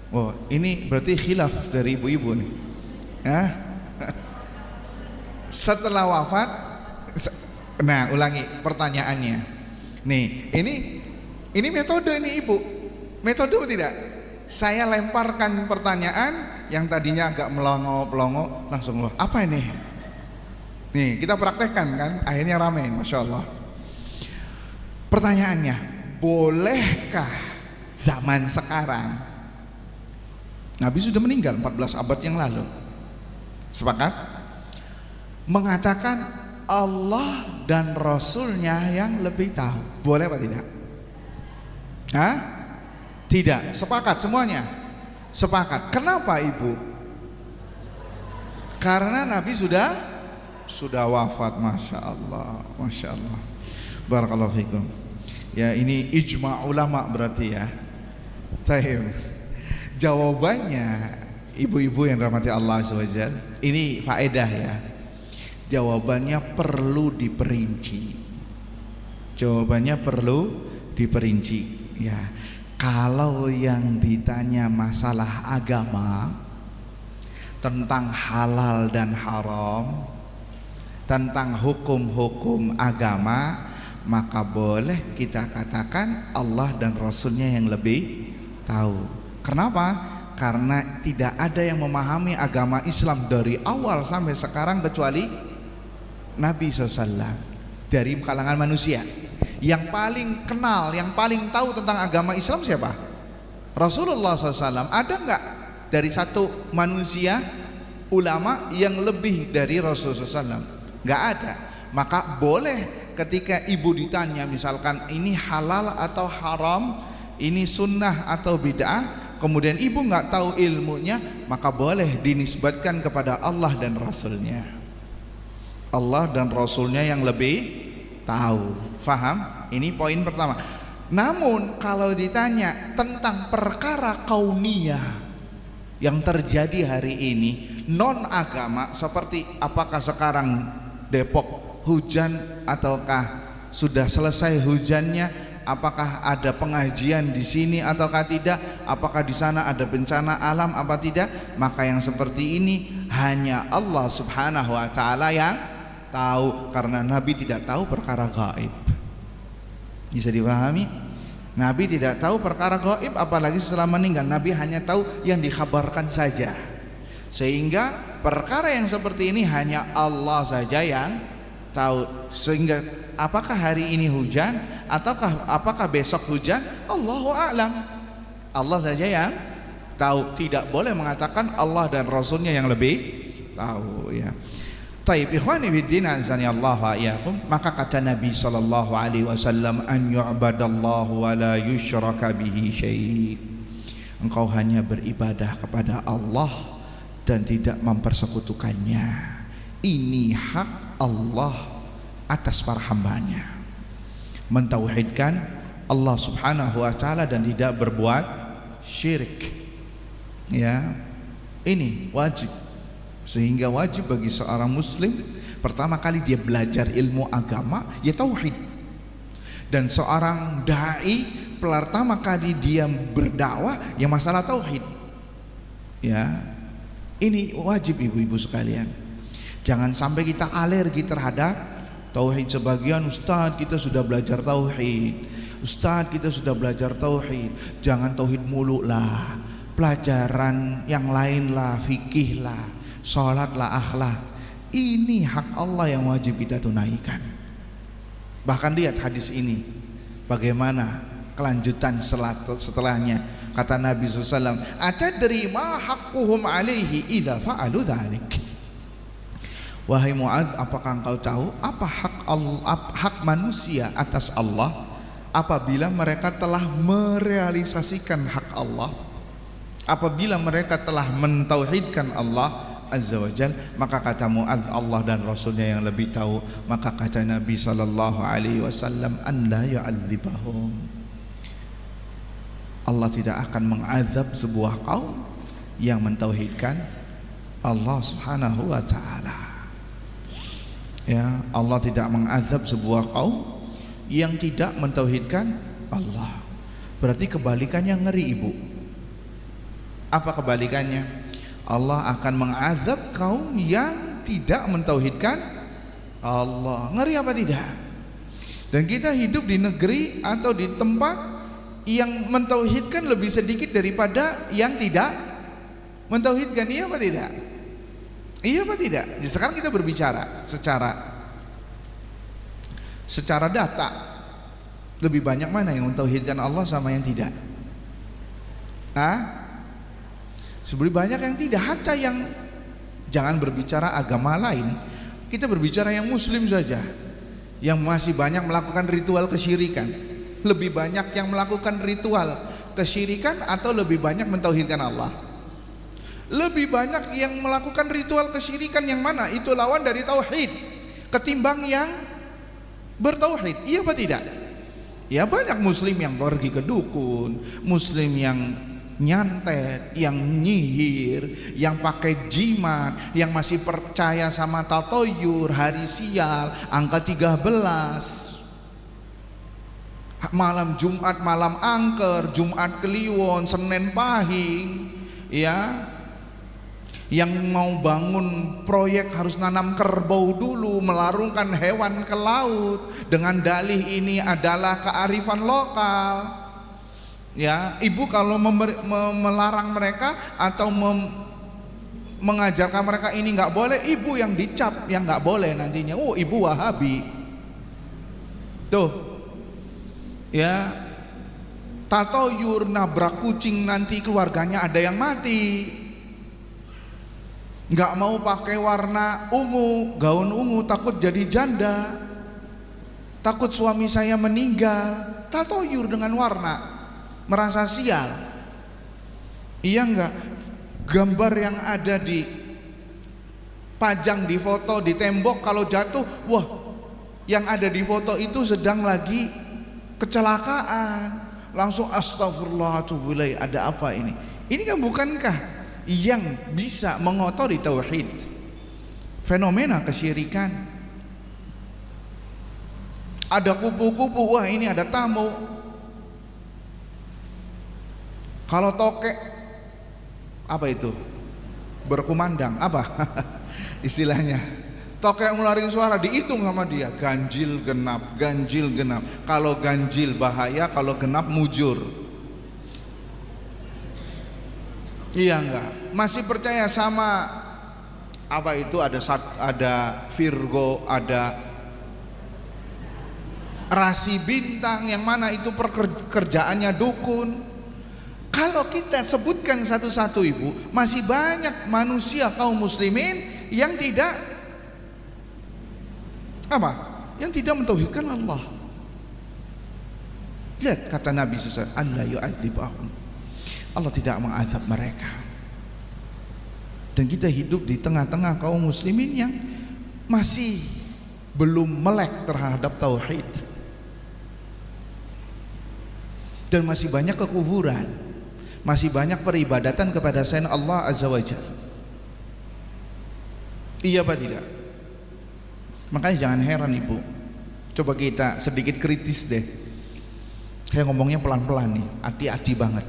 Oh, ini berarti khilaf dari ibu-ibu nih. Hah? Setelah wafat, nah ulangi pertanyaannya. Nih, ini metode nih ibu. Metode tidak? Saya lemparkan pertanyaan yang tadinya agak melongo-pelongo, langsung loh. Apa ini? Nih, kita praktekkan kan, akhirnya ramai, Masya Allah. Pertanyaannya, bolehkah zaman sekarang, Nabi sudah meninggal 14 abad yang lalu, sepakat? Mengatakan Allah dan Rasulnya yang lebih tahu. Boleh apa tidak? Hah? Tidak. Sepakat semuanya? Sepakat. Kenapa ibu? Karena Nabi sudah wafat. Masya Allah, Masya Allah. Barakallahu fikum. Ya, ini ijma' ulama berarti ya. Taib. Jawabannya, ibu-ibu yang dirahmati Allah SWT, ini faedah ya. Jawabannya perlu diperinci. Jawabannya perlu diperinci ya. Kalau yang ditanya masalah agama, tentang halal dan haram, tentang hukum-hukum agama, maka boleh kita katakan Allah dan Rasulnya yang lebih tahu. Kenapa? Karena tidak ada yang memahami agama Islam dari awal sampai sekarang kecuali Nabi SAW dari kalangan manusia. Yang paling kenal, yang paling tahu tentang agama Islam siapa? Rasulullah SAW. Ada enggak dari satu manusia ulama yang lebih dari Rasulullah SAW? Enggak ada. Maka boleh ketika ibu ditanya misalkan ini halal atau haram, ini sunnah atau bid'ah, kemudian ibu enggak tahu ilmunya, maka boleh dinisbatkan kepada Allah dan Rasulnya. Allah dan Rasulnya yang lebih tahu. Faham? Ini poin pertama. Namun kalau ditanya tentang perkara kauniyah yang terjadi hari ini, non agama, seperti apakah sekarang Depok hujan ataukah sudah selesai hujannya, apakah ada pengajian di sini ataukah tidak, apakah di sana ada bencana alam apa tidak, maka yang seperti ini hanya Allah Subhanahu wa taala yang tahu, karena Nabi tidak tahu perkara gaib. Bisa dipahami? Nabi tidak tahu perkara gaib, apalagi setelah meninggal. Nabi hanya tahu yang dikhabarkan saja. Sehingga perkara yang seperti ini hanya Allah saja yang tahu. Sehingga apakah hari ini hujan ataukah apakah besok hujan, Allahu a'lam. Allah saja yang tahu. Tidak boleh mengatakan Allah dan Rasulnya yang lebih tahu ya. Taib ikhwani fiddin azani Allah wa iyyakum. Maka kata Nabi sallallahu alaihi wasallam, an yu'badallahu wa la yusyraka bihi syai'. Engkau hanya beribadah kepada Allah dan tidak mempersekutukannya. Ini hak Allah atas para hambanya, mentauhidkan Allah Subhanahu wa taala dan tidak berbuat syirik. Ya, ini wajib. Sehingga wajib bagi seorang muslim pertama kali dia belajar ilmu agama ya tauhid. Dan seorang dai pertama kali dia berdakwah ya masalah tauhid. Ya. Ini wajib ibu-ibu sekalian. Jangan sampai kita alergi terhadap tauhid. Sebagian ustadz kita sudah belajar tauhid, ustadz kita sudah belajar tauhid, jangan tauhid mulu lah, pelajaran yang lain lah, fikih lah, sholat lah, akhlak. Ini hak Allah yang wajib kita tunaikan. Bahkan lihat hadis ini, bagaimana kelanjutan setelahnya. Kata Nabi SAW, atadri ma haqquhum alaihi idza fa'alu dzalik. Wahai Muadz, apakah engkau tahu apa hak manusia atas Allah apabila mereka telah merealisasikan hak Allah, apabila mereka telah mentauhidkan Allah Azza wa Jal. Maka kata Muadz, Allah dan Rasulnya yang lebih tahu. Maka kata Nabi sallallahu alaihi wasallam, an la yu'adzibahum. Allah tidak akan mengazab sebuah kaum yang mentauhidkan Allah Subhanahu wa taala. Ya, Allah tidak mengazab sebuah kaum yang tidak mentauhidkan Allah. Berarti kebalikannya ngeri ibu. Apa kebalikannya? Allah akan mengazab kaum yang tidak mentauhidkan Allah. Ngeri apa tidak? Dan kita hidup di negeri atau di tempat yang mentauhidkan lebih sedikit daripada yang tidak mentauhidkan. Iya apa tidak? Iya apa tidak? Jadi sekarang kita berbicara secara data, lebih banyak mana yang mentauhidkan Allah sama yang tidak? Sebenarnya banyak yang tidak. Hatta yang, jangan berbicara agama lain, kita berbicara yang muslim saja, yang masih banyak melakukan ritual kesyirikan. Lebih banyak yang melakukan ritual kesyirikan atau lebih banyak mentauhidkan Allah? Lebih banyak yang melakukan ritual kesyirikan, yang mana itu lawan dari tauhid, ketimbang yang bertauhid. Iya apa tidak? Ya, banyak muslim yang pergi ke dukun, muslim yang nyantet, yang nyihir, yang pakai jimat, yang masih percaya sama tatoyur, hari sial, angka 13, malam Jumat malam angker, Jumat Kliwon, Senin Pahing, ya, yang mau bangun proyek harus nanam kerbau dulu, melarungkan hewan ke laut dengan dalih ini adalah kearifan lokal. Ya, ibu kalau melarang mereka atau mengajarkan mereka ini nggak boleh, ibu yang dicap yang nggak boleh nantinya. Oh, ibu Wahabi. Tuh, ya, tatoyur nabrak kucing nanti keluarganya ada yang mati. Nggak mau pakai warna ungu, gaun ungu, takut jadi janda, takut suami saya meninggal. Tatoyur dengan warna, merasa sial. Iya enggak? Gambar yang ada di pajang di foto di tembok, kalau jatuh, wah, yang ada di foto itu sedang lagi kecelakaan, langsung astagfirullahaladzim, ada apa ini? Ini kan bukankah yang bisa mengotori tauhid, fenomena kesyirikan? Ada kupu-kupu, wah ini ada tamu. Kalau tokek, apa itu? Berkumandang, apa istilahnya? Tokek ngeluarin suara, dihitung sama dia, ganjil genap, ganjil genap. Kalau ganjil bahaya, kalau genap mujur. Iya enggak? Masih percaya sama apa itu? Ada Virgo, ada rasi bintang, yang mana itu pekerjaannya dukun. Kalau kita sebutkan satu-satu, ibu, masih banyak manusia kaum muslimin yang tidak apa? Yang tidak mentauhidkan Allah. Lihat kata Nabi SAW, Allah yu'adzibahum, Allah tidak mengazab mereka. Dan kita hidup di tengah-tengah kaum muslimin yang masih belum melek terhadap tauhid, dan masih banyak kekuburan, masih banyak peribadatan kepada selain Allah Azza wa Jalla. Iya apa tidak? Makanya jangan heran ibu, coba kita sedikit kritis deh. Saya ngomongnya pelan-pelan nih, hati-hati banget.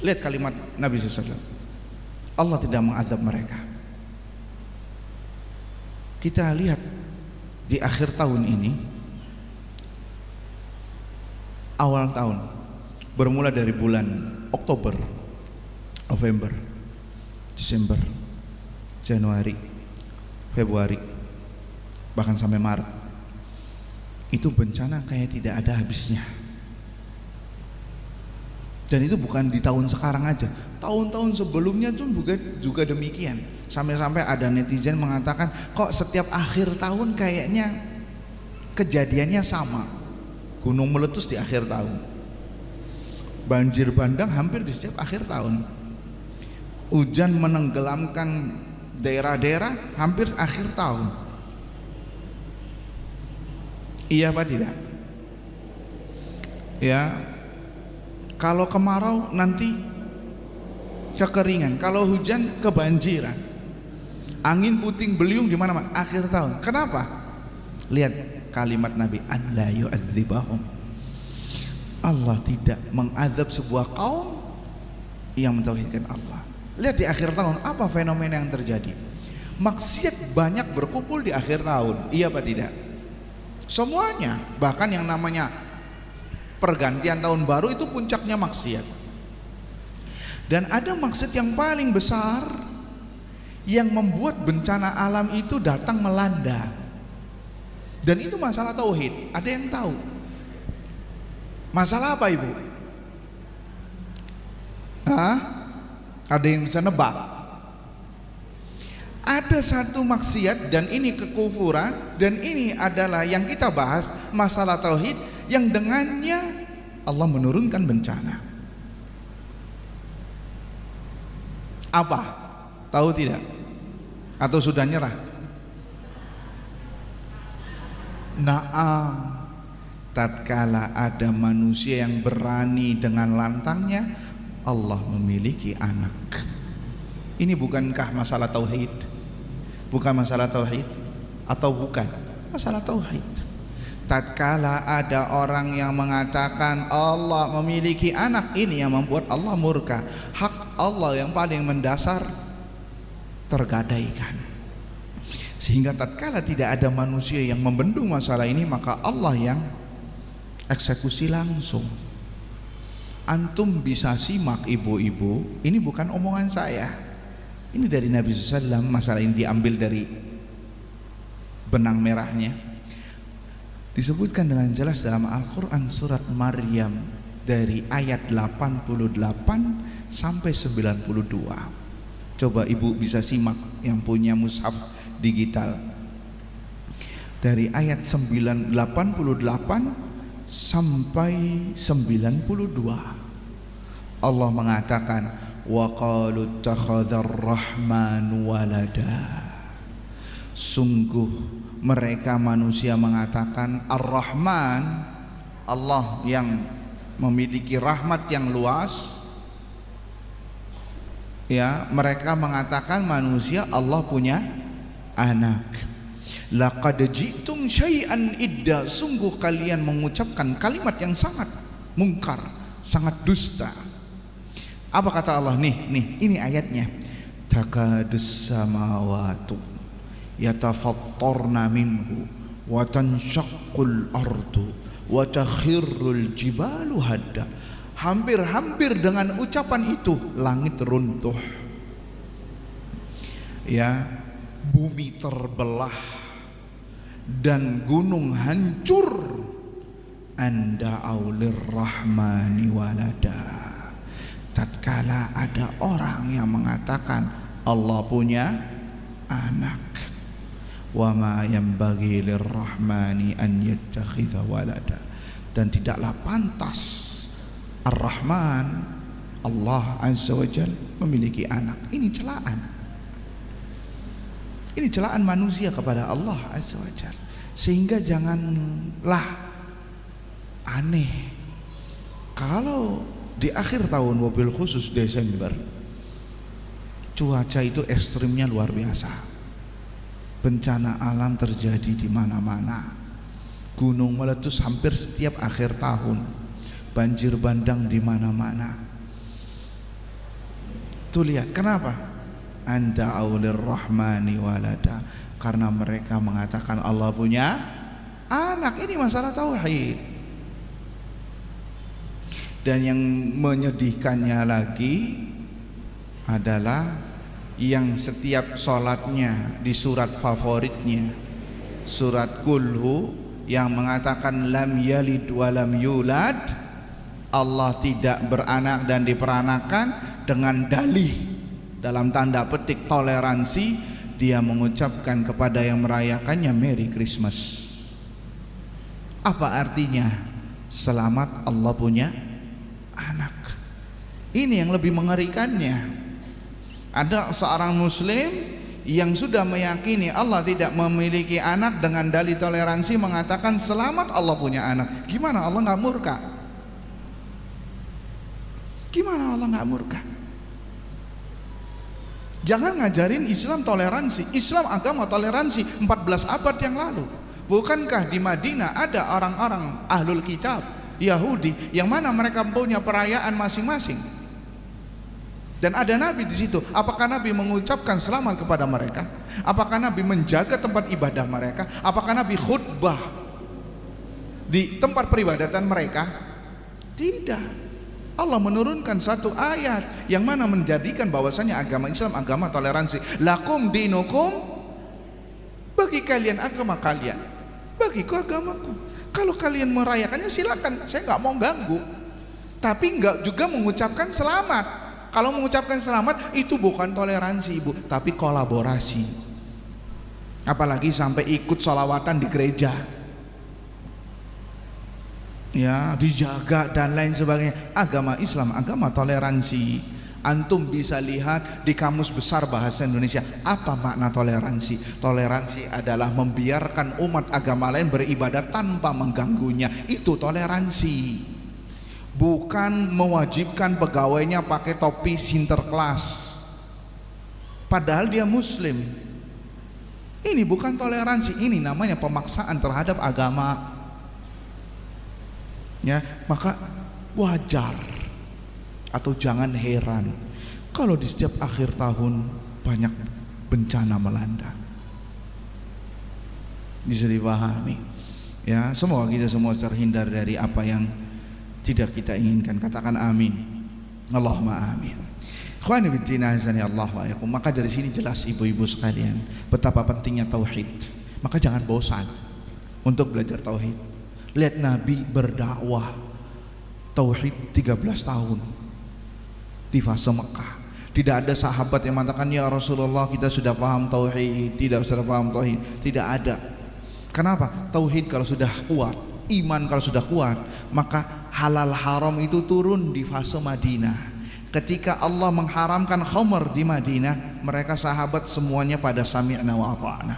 Lihat kalimat Nabi SAW, Allah tidak mengazab mereka. Kita lihat di akhir tahun ini, awal tahun, bermula dari bulan Oktober, November, Desember, Januari, Februari, bahkan sampai Maret, itu bencana kayak tidak ada habisnya. Dan itu bukan di tahun sekarang aja, tahun-tahun sebelumnya tuh juga demikian. Sampai-sampai ada netizen mengatakan, kok setiap akhir tahun kayaknya kejadiannya sama. Gunung meletus di akhir tahun, banjir bandang hampir di setiap akhir tahun, hujan menenggelamkan daerah-daerah hampir akhir tahun. Iya apa tidak? Ya, kalau kemarau nanti kekeringan, kalau hujan kebanjiran, angin puting beliung di mana-mana akhir tahun. Kenapa? Lihat kalimat Nabi, Allah yu'adzibahum, Allah tidak mengazab sebuah kaum yang mentauhidkan Allah. Lihat di akhir tahun apa fenomena yang terjadi. Maksiat banyak berkumpul di akhir tahun, iya apa tidak? Semuanya, bahkan yang namanya pergantian tahun baru itu puncaknya maksiat. Dan ada maksud yang paling besar yang membuat bencana alam itu datang melanda. Dan itu masalah tauhid. Ada yang tahu? Masalah apa ibu? Ada yang bisa nebak? Ada satu maksiat dan ini kekufuran, dan ini adalah yang kita bahas, masalah tauhid yang dengannya Allah menurunkan bencana. Apa? Tahu tidak? Atau sudah nyerah? Naam. Tatkala ada manusia yang berani dengan lantangnya, Allah memiliki anak. Ini bukankah masalah tauhid? Bukan masalah tauhid? Atau bukan? Masalah tauhid. Tatkala ada orang yang mengatakan Allah memiliki anak, ini yang membuat Allah murka. Hak Allah yang paling mendasar tergadaikan. Sehingga tatkala tidak ada manusia yang membendung masalah ini, maka Allah yang eksekusi langsung. Antum bisa simak ibu-ibu, ini bukan omongan saya, ini dari Nabi SAW. Masalah ini diambil dari benang merahnya. Disebutkan dengan jelas dalam Al-Quran surat Maryam dari ayat 88 sampai 92. Coba ibu bisa simak yang punya mushaf digital. Dari ayat 88 sampai 92 Allah mengatakan, wa qalu takhadzar rahman walada. Sungguh mereka manusia mengatakan Ar-Rahman, Allah yang memiliki rahmat yang luas, ya, mereka mengatakan manusia Allah punya anak. Laqad ji'tum syai'an idda. Sungguh kalian mengucapkan kalimat yang sangat mungkar, sangat dusta. Apa kata Allah? Nih, ini ayatnya. Takadus samawatu yatafattarna minhu wa tanshaqqul ardu wa takhirrul jibalu hadda. Hampir-hampir dengan ucapan itu langit runtuh, ya, bumi terbelah dan gunung hancur. Anda aulir rahmani walada. Tatkala ada orang yang mengatakan Allah punya anak, wa ma yanbaghi lirrahmani an yattakhidha walada, dan tidaklah pantas Ar-Rahman, Allah Azza wa Jalla, memiliki anak. Ini celaan. Ini celaan manusia kepada Allah Azza wa Jalla. Sehingga janganlah aneh kalau di akhir tahun, wabil khusus Desember, cuaca itu ekstrimnya luar biasa. Bencana alam terjadi di mana-mana. Gunung meletus hampir setiap akhir tahun. Banjir bandang di mana-mana. Tuh lihat, kenapa? Anda aulir rahmani walada. Karena mereka mengatakan Allah punya anak. Ini masalah tauhid. Dan yang menyedihkannya lagi adalah yang setiap sholatnya di surat favoritnya, surat Kulhu, yang mengatakan lam yalid walam yulad, Allah tidak beranak dan diperanakan, dengan dalih dalam tanda petik toleransi, dia mengucapkan kepada yang merayakannya Merry Christmas. Apa artinya? Selamat Allah punya anak. Ini yang lebih mengerikannya. Ada seorang muslim yang sudah meyakini Allah tidak memiliki anak, dengan dalih toleransi mengatakan selamat Allah punya anak. Gimana Allah nggak murka? Gimana Allah nggak murka? Jangan ngajarin Islam toleransi. Islam agama toleransi 14 abad yang lalu. Bukankah di Madinah ada orang-orang ahlul kitab Yahudi yang mana mereka punya perayaan masing-masing. Dan ada Nabi di situ. Apakah Nabi mengucapkan selamat kepada mereka? Apakah Nabi menjaga tempat ibadah mereka? Apakah Nabi khutbah di tempat peribadatan mereka? Tidak. Allah menurunkan satu ayat yang mana menjadikan bahwasanya agama Islam agama toleransi. Lakum dinukum, bagi kalian agama kalian, bagiku agamaku. Kalau kalian merayakannya silakan, saya nggak mau ganggu. Tapi nggak juga mengucapkan selamat. Kalau mengucapkan selamat itu bukan toleransi ibu, tapi kolaborasi. Apalagi sampai ikut sholawatan di gereja, ya dijaga dan lain sebagainya. Agama Islam agama toleransi. Antum bisa lihat di Kamus Besar Bahasa Indonesia apa makna toleransi. Toleransi adalah membiarkan umat agama lain beribadah tanpa mengganggunya. Itu toleransi. Bukan mewajibkan pegawainya pakai topi Sinterklas padahal dia muslim. Ini bukan toleransi, ini namanya pemaksaan terhadap agama. Ya, maka wajar atau jangan heran kalau di setiap akhir tahun banyak bencana melanda. Bisa dipahami. Ya, semoga kita semua terhindar dari apa yang tidak kita inginkan. Katakan amin. Allahumma amin. Ikhwani fillah azani Allah wa iyyakum. Maka dari sini jelas ibu-ibu sekalian betapa pentingnya tauhid. Maka jangan bosan untuk belajar tauhid. Lihat Nabi berdakwah tauhid 13 tahun di fase Mekah. Tidak ada sahabat yang mengatakan ya Rasulullah kita sudah paham tauhid, tidak sudah paham tauhid. Tidak ada. Kenapa? Tauhid kalau sudah kuat, iman kalau sudah kuat, maka halal haram itu turun di fase Madinah. Ketika Allah mengharamkan khamr di Madinah, mereka sahabat semuanya pada sami'na wa ata'na.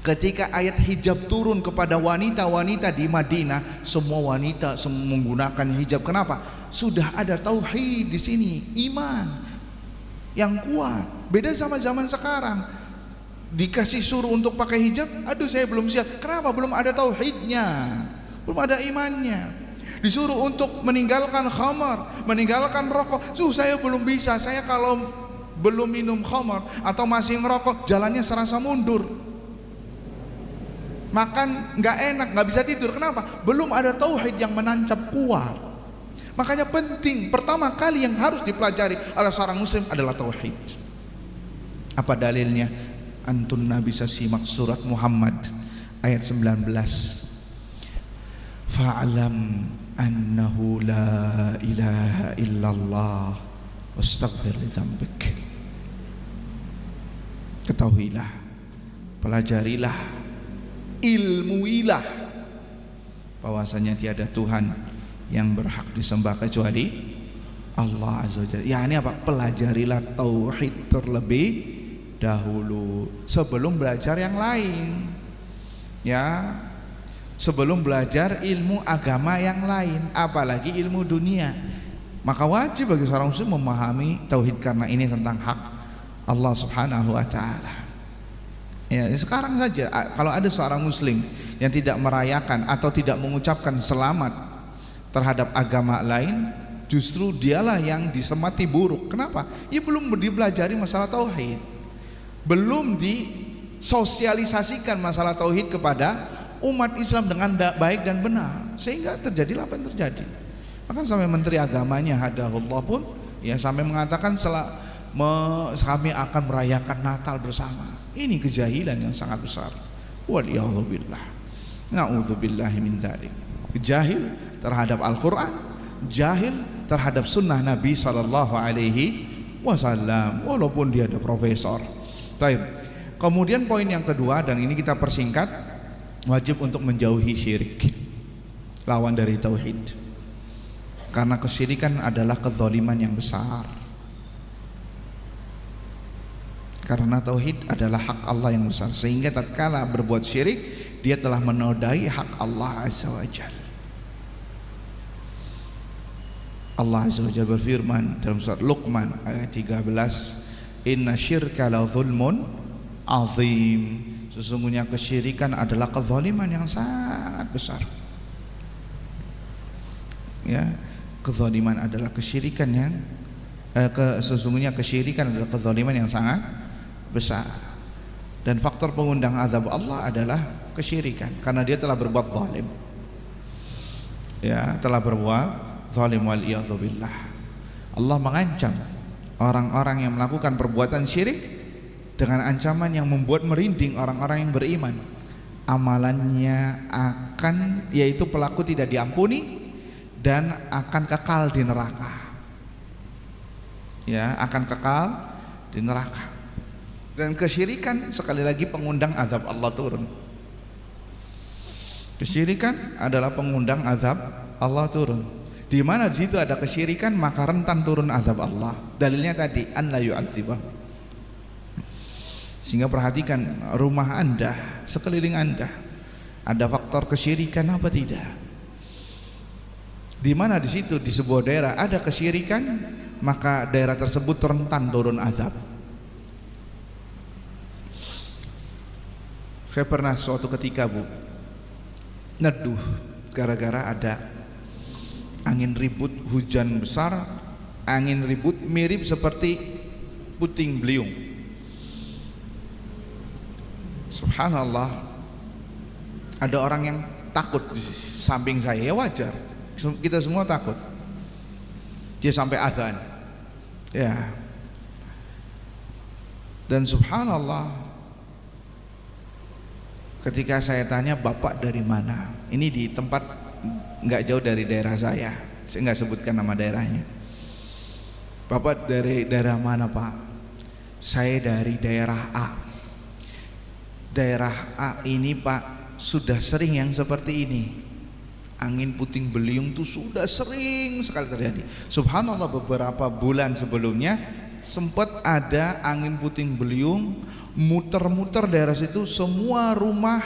Ketika ayat hijab turun kepada wanita-wanita di Madinah, semua wanita menggunakan hijab. Kenapa? Sudah ada tauhid di sini, iman yang kuat. Beda sama zaman sekarang. Dikasih suruh untuk pakai hijab, aduh saya belum siap. Kenapa? Belum ada tauhidnya, belum ada imannya. Disuruh untuk meninggalkan khamar, meninggalkan rokok, saya belum bisa. Saya kalau belum minum khamar atau masih ngerokok, jalannya serasa mundur, makan nggak enak, nggak bisa tidur. Kenapa? Belum ada tauhid yang menancap kuat. Makanya penting, pertama kali yang harus dipelajari oleh seorang muslim adalah tauhid. Apa dalilnya? Antun bisa simak surat Muhammad ayat 19. Fa'lam annahu la ilaha illallah wastaghfir li dzambik. Ketahuilah, pelajarilah, ilmuilah bahwasanya tiada Tuhan yang berhak disembah kecuali Allah Azza wa Jalla. Ya, ini apa? Pelajarilah tauhid terlebih dahulu sebelum belajar yang lain. Ya, sebelum belajar ilmu agama yang lain, apalagi ilmu dunia. Maka wajib bagi seorang muslim memahami tauhid karena ini tentang hak Allah Subhanahu wa taala. Ya, sekarang saja kalau ada seorang muslim yang tidak merayakan atau tidak mengucapkan selamat terhadap agama lain, justru dialah yang disemati buruk. Kenapa? Ya belum dipelajari masalah tauhid, belum disosialisasikan masalah tauhid kepada umat Islam dengan baik dan benar, sehingga terjadilah apa yang terjadi. Bahkan sampai Menteri Agamanya hadahullah pun ya sampai mengatakan kami akan merayakan Natal bersama. Ini kejahilan yang sangat besar. Waliyahzubillah. Na'udzubillahi min dzalik. Jahil terhadap Al-Quran, jahil terhadap sunnah Nabi sallallahu alaihi wasallam, walaupun dia ada profesor. Baik. Kemudian poin yang kedua, dan ini kita persingkat, wajib untuk menjauhi syirik, lawan dari tauhid. Karena kesyirikan adalah kezaliman yang besar. Karena tauhid adalah hak Allah yang besar, sehingga tatkala berbuat syirik dia telah menodai hak Allah Azza wa Jalla. Allah Azza wa Jalla berfirman dalam surat Luqman ayat 13, inna syirka la zulmun azim. Sesungguhnya kesyirikan adalah kezaliman yang sangat besar. Ya, kezaliman adalah kesyirikan yang sesungguhnya kesyirikan adalah kezaliman yang sangat besar. Dan faktor pengundang azab Allah adalah kesyirikan, karena dia telah berbuat zalim. Ya, telah berbuat zalim wal iyadzu billah. Allah mengancam orang-orang yang melakukan perbuatan syirik dengan ancaman yang membuat merinding orang-orang yang beriman. Amalannya akan, yaitu pelaku tidak diampuni dan akan kekal di neraka. Ya, akan kekal di neraka. Dan kesyirikan sekali lagi pengundang azab Allah turun. Kesyirikan adalah pengundang azab Allah turun. Di mana di situ ada kesyirikan maka rentan turun azab Allah. Dalilnya tadi an la yu'adzibah. Sehingga perhatikan rumah Anda, sekeliling Anda, ada faktor kesyirikan apa tidak? Di mana di situ di sebuah daerah ada kesyirikan, maka daerah tersebut rentan turun azab. Saya pernah suatu ketika, Bu, neduh gara-gara ada angin ribut, hujan besar, angin ribut mirip seperti puting beliung. Subhanallah, ada orang yang takut di samping saya. Ya wajar, kita semua takut. Dia sampai azan, ya. Dan subhanallah, ketika saya tanya, Bapak dari mana? Ini di tempat nggak jauh dari daerah saya nggak sebutkan nama daerahnya. Bapak dari daerah mana, Pak? Saya dari daerah A. Daerah A ini, Pak, sudah sering yang seperti ini. Angin puting beliung itu sudah sering sekali terjadi. Subhanallah, beberapa bulan sebelumnya sempat ada angin puting beliung muter-muter daerah situ, semua rumah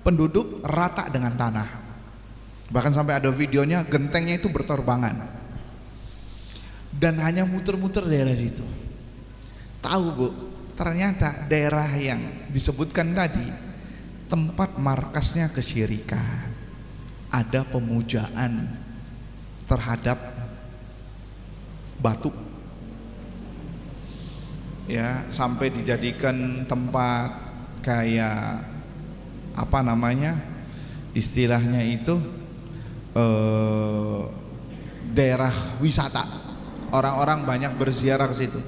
penduduk rata dengan tanah. Bahkan sampai ada videonya, gentengnya itu berterbangan. Dan hanya muter-muter daerah situ. Tahu, Bu, ternyata daerah yang disebutkan tadi tempat markasnya kesyirikan. Ada pemujaan terhadap batu. Ya, sampai dijadikan tempat kayak apa namanya, istilahnya itu daerah wisata. Orang-orang banyak berziarah ke situ.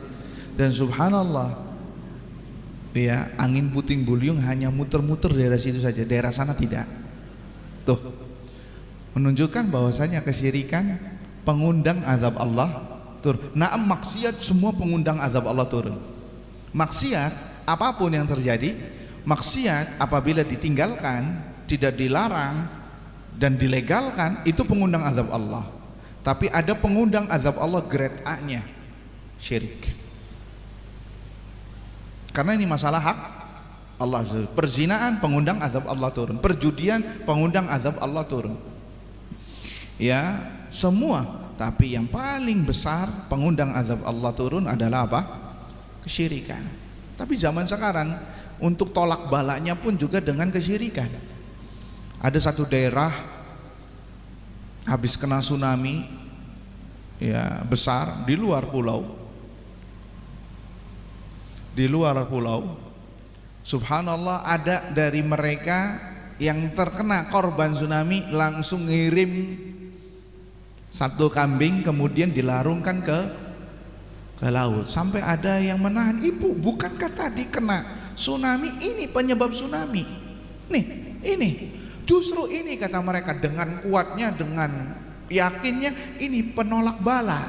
Dan subhanallah, ya, angin puting beliung hanya muter-muter daerah situ saja, daerah sana tidak. Tuh, menunjukkan bahwasanya kesyirikan pengundang azab Allah turun. Naam, maksiat semua pengundang azab Allah turun. Maksiat apapun yang terjadi, maksiat apabila ditinggalkan, tidak dilarang dan dilegalkan, itu pengundang azab Allah. Tapi ada pengundang azab Allah grade A-nya, syirik. Karena ini masalah hak Allah. Perzinaan pengundang azab Allah turun, perjudian pengundang azab Allah turun. Ya, semua. Tapi yang paling besar pengundang azab Allah turun adalah apa? Kesyirikan. Tapi zaman sekarang untuk tolak balanya pun juga dengan kesyirikan. Ada satu daerah habis kena tsunami, ya, besar di luar pulau. Di luar pulau, subhanallah, ada dari mereka yang terkena korban tsunami langsung ngirim satu kambing, kemudian dilarungkan ke laut. Sampai ada yang menahan, Ibu, bukankah tadi kena tsunami? Ini penyebab tsunami. Nih, ini justru ini, kata mereka dengan kuatnya, dengan yakinnya, ini penolak bala.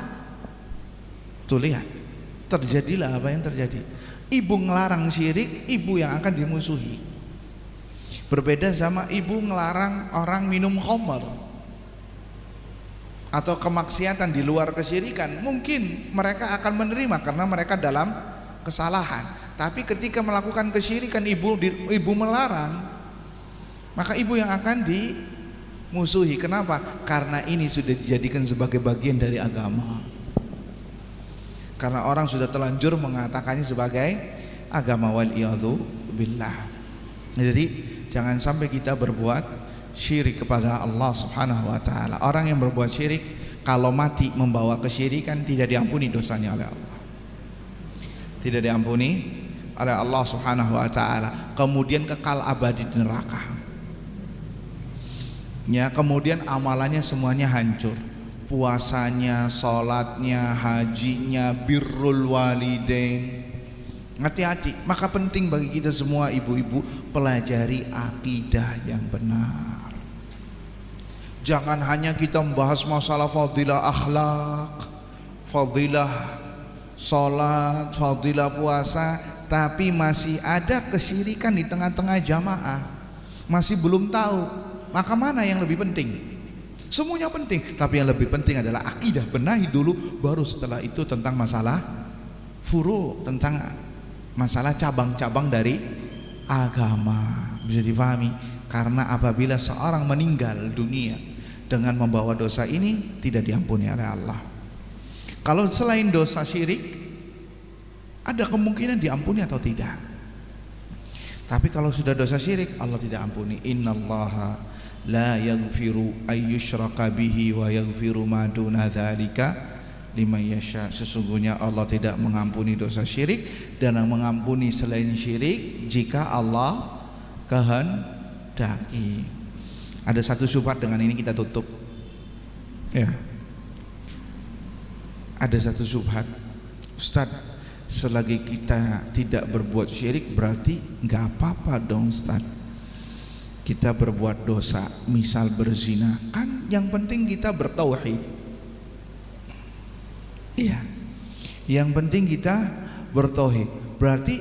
Tuh lihat, terjadilah apa yang terjadi. Ibu ngelarang syirik, ibu yang akan dimusuhi. Berbeda sama ibu ngelarang orang minum khamr atau kemaksiatan di luar kesyirikan, mungkin mereka akan menerima karena mereka dalam kesalahan. Tapi ketika melakukan kesyirikan, ibu melarang, maka ibu yang akan dimusuhi. Kenapa? Karena ini sudah dijadikan sebagai bagian dari agama. Karena orang sudah telanjur mengatakannya sebagai agama, wal iyadzu billah. Jadi jangan sampai kita berbuat syirik kepada Allah Subhanahu wa taala. Orang yang berbuat syirik kalau mati membawa kesyirikan tidak diampuni dosanya oleh Allah. Tidak diampuni oleh Allah Subhanahu wa taala. Kemudian kekal abadi di neraka. Ya, kemudian amalannya semuanya hancur. Puasanya, salatnya, hajinya, birrul walidain. Hati-hati. Maka penting bagi kita semua ibu-ibu pelajari akidah yang benar. Jangan hanya kita membahas masalah fadilah akhlak, fadilah salat, fadilah puasa, tapi masih ada kesyirikan di tengah-tengah jamaah. Masih belum tahu. Maka mana yang lebih penting? Semuanya penting, tapi yang lebih penting adalah akidah. Benahi dulu, baru setelah itu tentang masalah furu, tentang masalah cabang-cabang dari agama. Bisa dipahami? Karena apabila seorang meninggal dunia dengan membawa dosa ini, tidak diampuni oleh Allah. Kalau selain dosa syirik, ada kemungkinan diampuni atau tidak. Tapi kalau sudah dosa syirik, Allah tidak ampuni. Innallaha la yaghfiru ayyushraka bihi wa yaghfiru ma duna dzalika liman yasha. Sesungguhnya Allah tidak mengampuni dosa syirik dan mengampuni selain syirik jika Allah kehendaki. Ada satu syubhat, dengan ini kita tutup. Ya. Ada satu syubhat. Ustaz, selagi kita tidak berbuat syirik berarti enggak apa-apa dong Ustaz. Kita berbuat dosa, misal berzina, kan yang penting kita bertauhid. Iya. Yang penting kita bertauhid. Berarti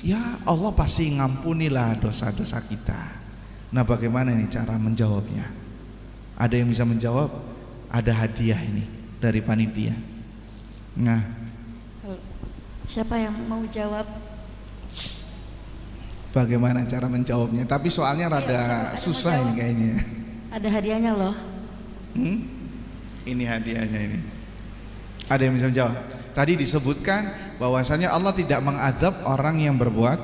ya Allah pasti ngampunilah dosa-dosa kita. Nah, bagaimana ini cara menjawabnya? Ada yang bisa menjawab? Ada hadiah ini dari panitia. Nah, siapa yang mau jawab? Bagaimana cara menjawabnya? Tapi soalnya rada susah ini kayaknya. Ada hadiahnya loh. Ini hadiahnya ini. Ada yang bisa menjawab? Tadi disebutkan bahwasanya Allah tidak mengazab orang yang berbuat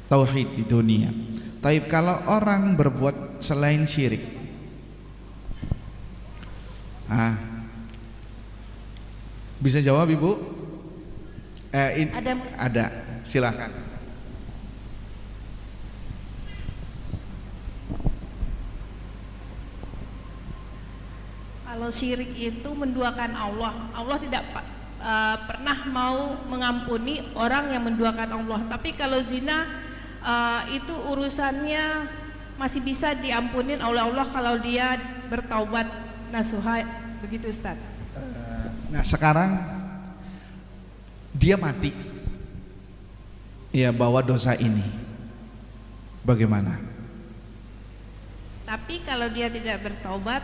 tauhid di dunia. Tapi kalau orang berbuat selain syirik, bisa jawab Ibu? Ada. Silakan. Kalau syirik itu menduakan Allah. Allah tidak pernah mau mengampuni orang yang menduakan Allah. Tapi kalau zina itu urusannya masih bisa diampunin oleh Allah kalau dia bertaubat nasuha, begitu Ustaz. Nah, sekarang dia mati, ya bawa dosa ini, bagaimana? Tapi kalau dia tidak bertaubat,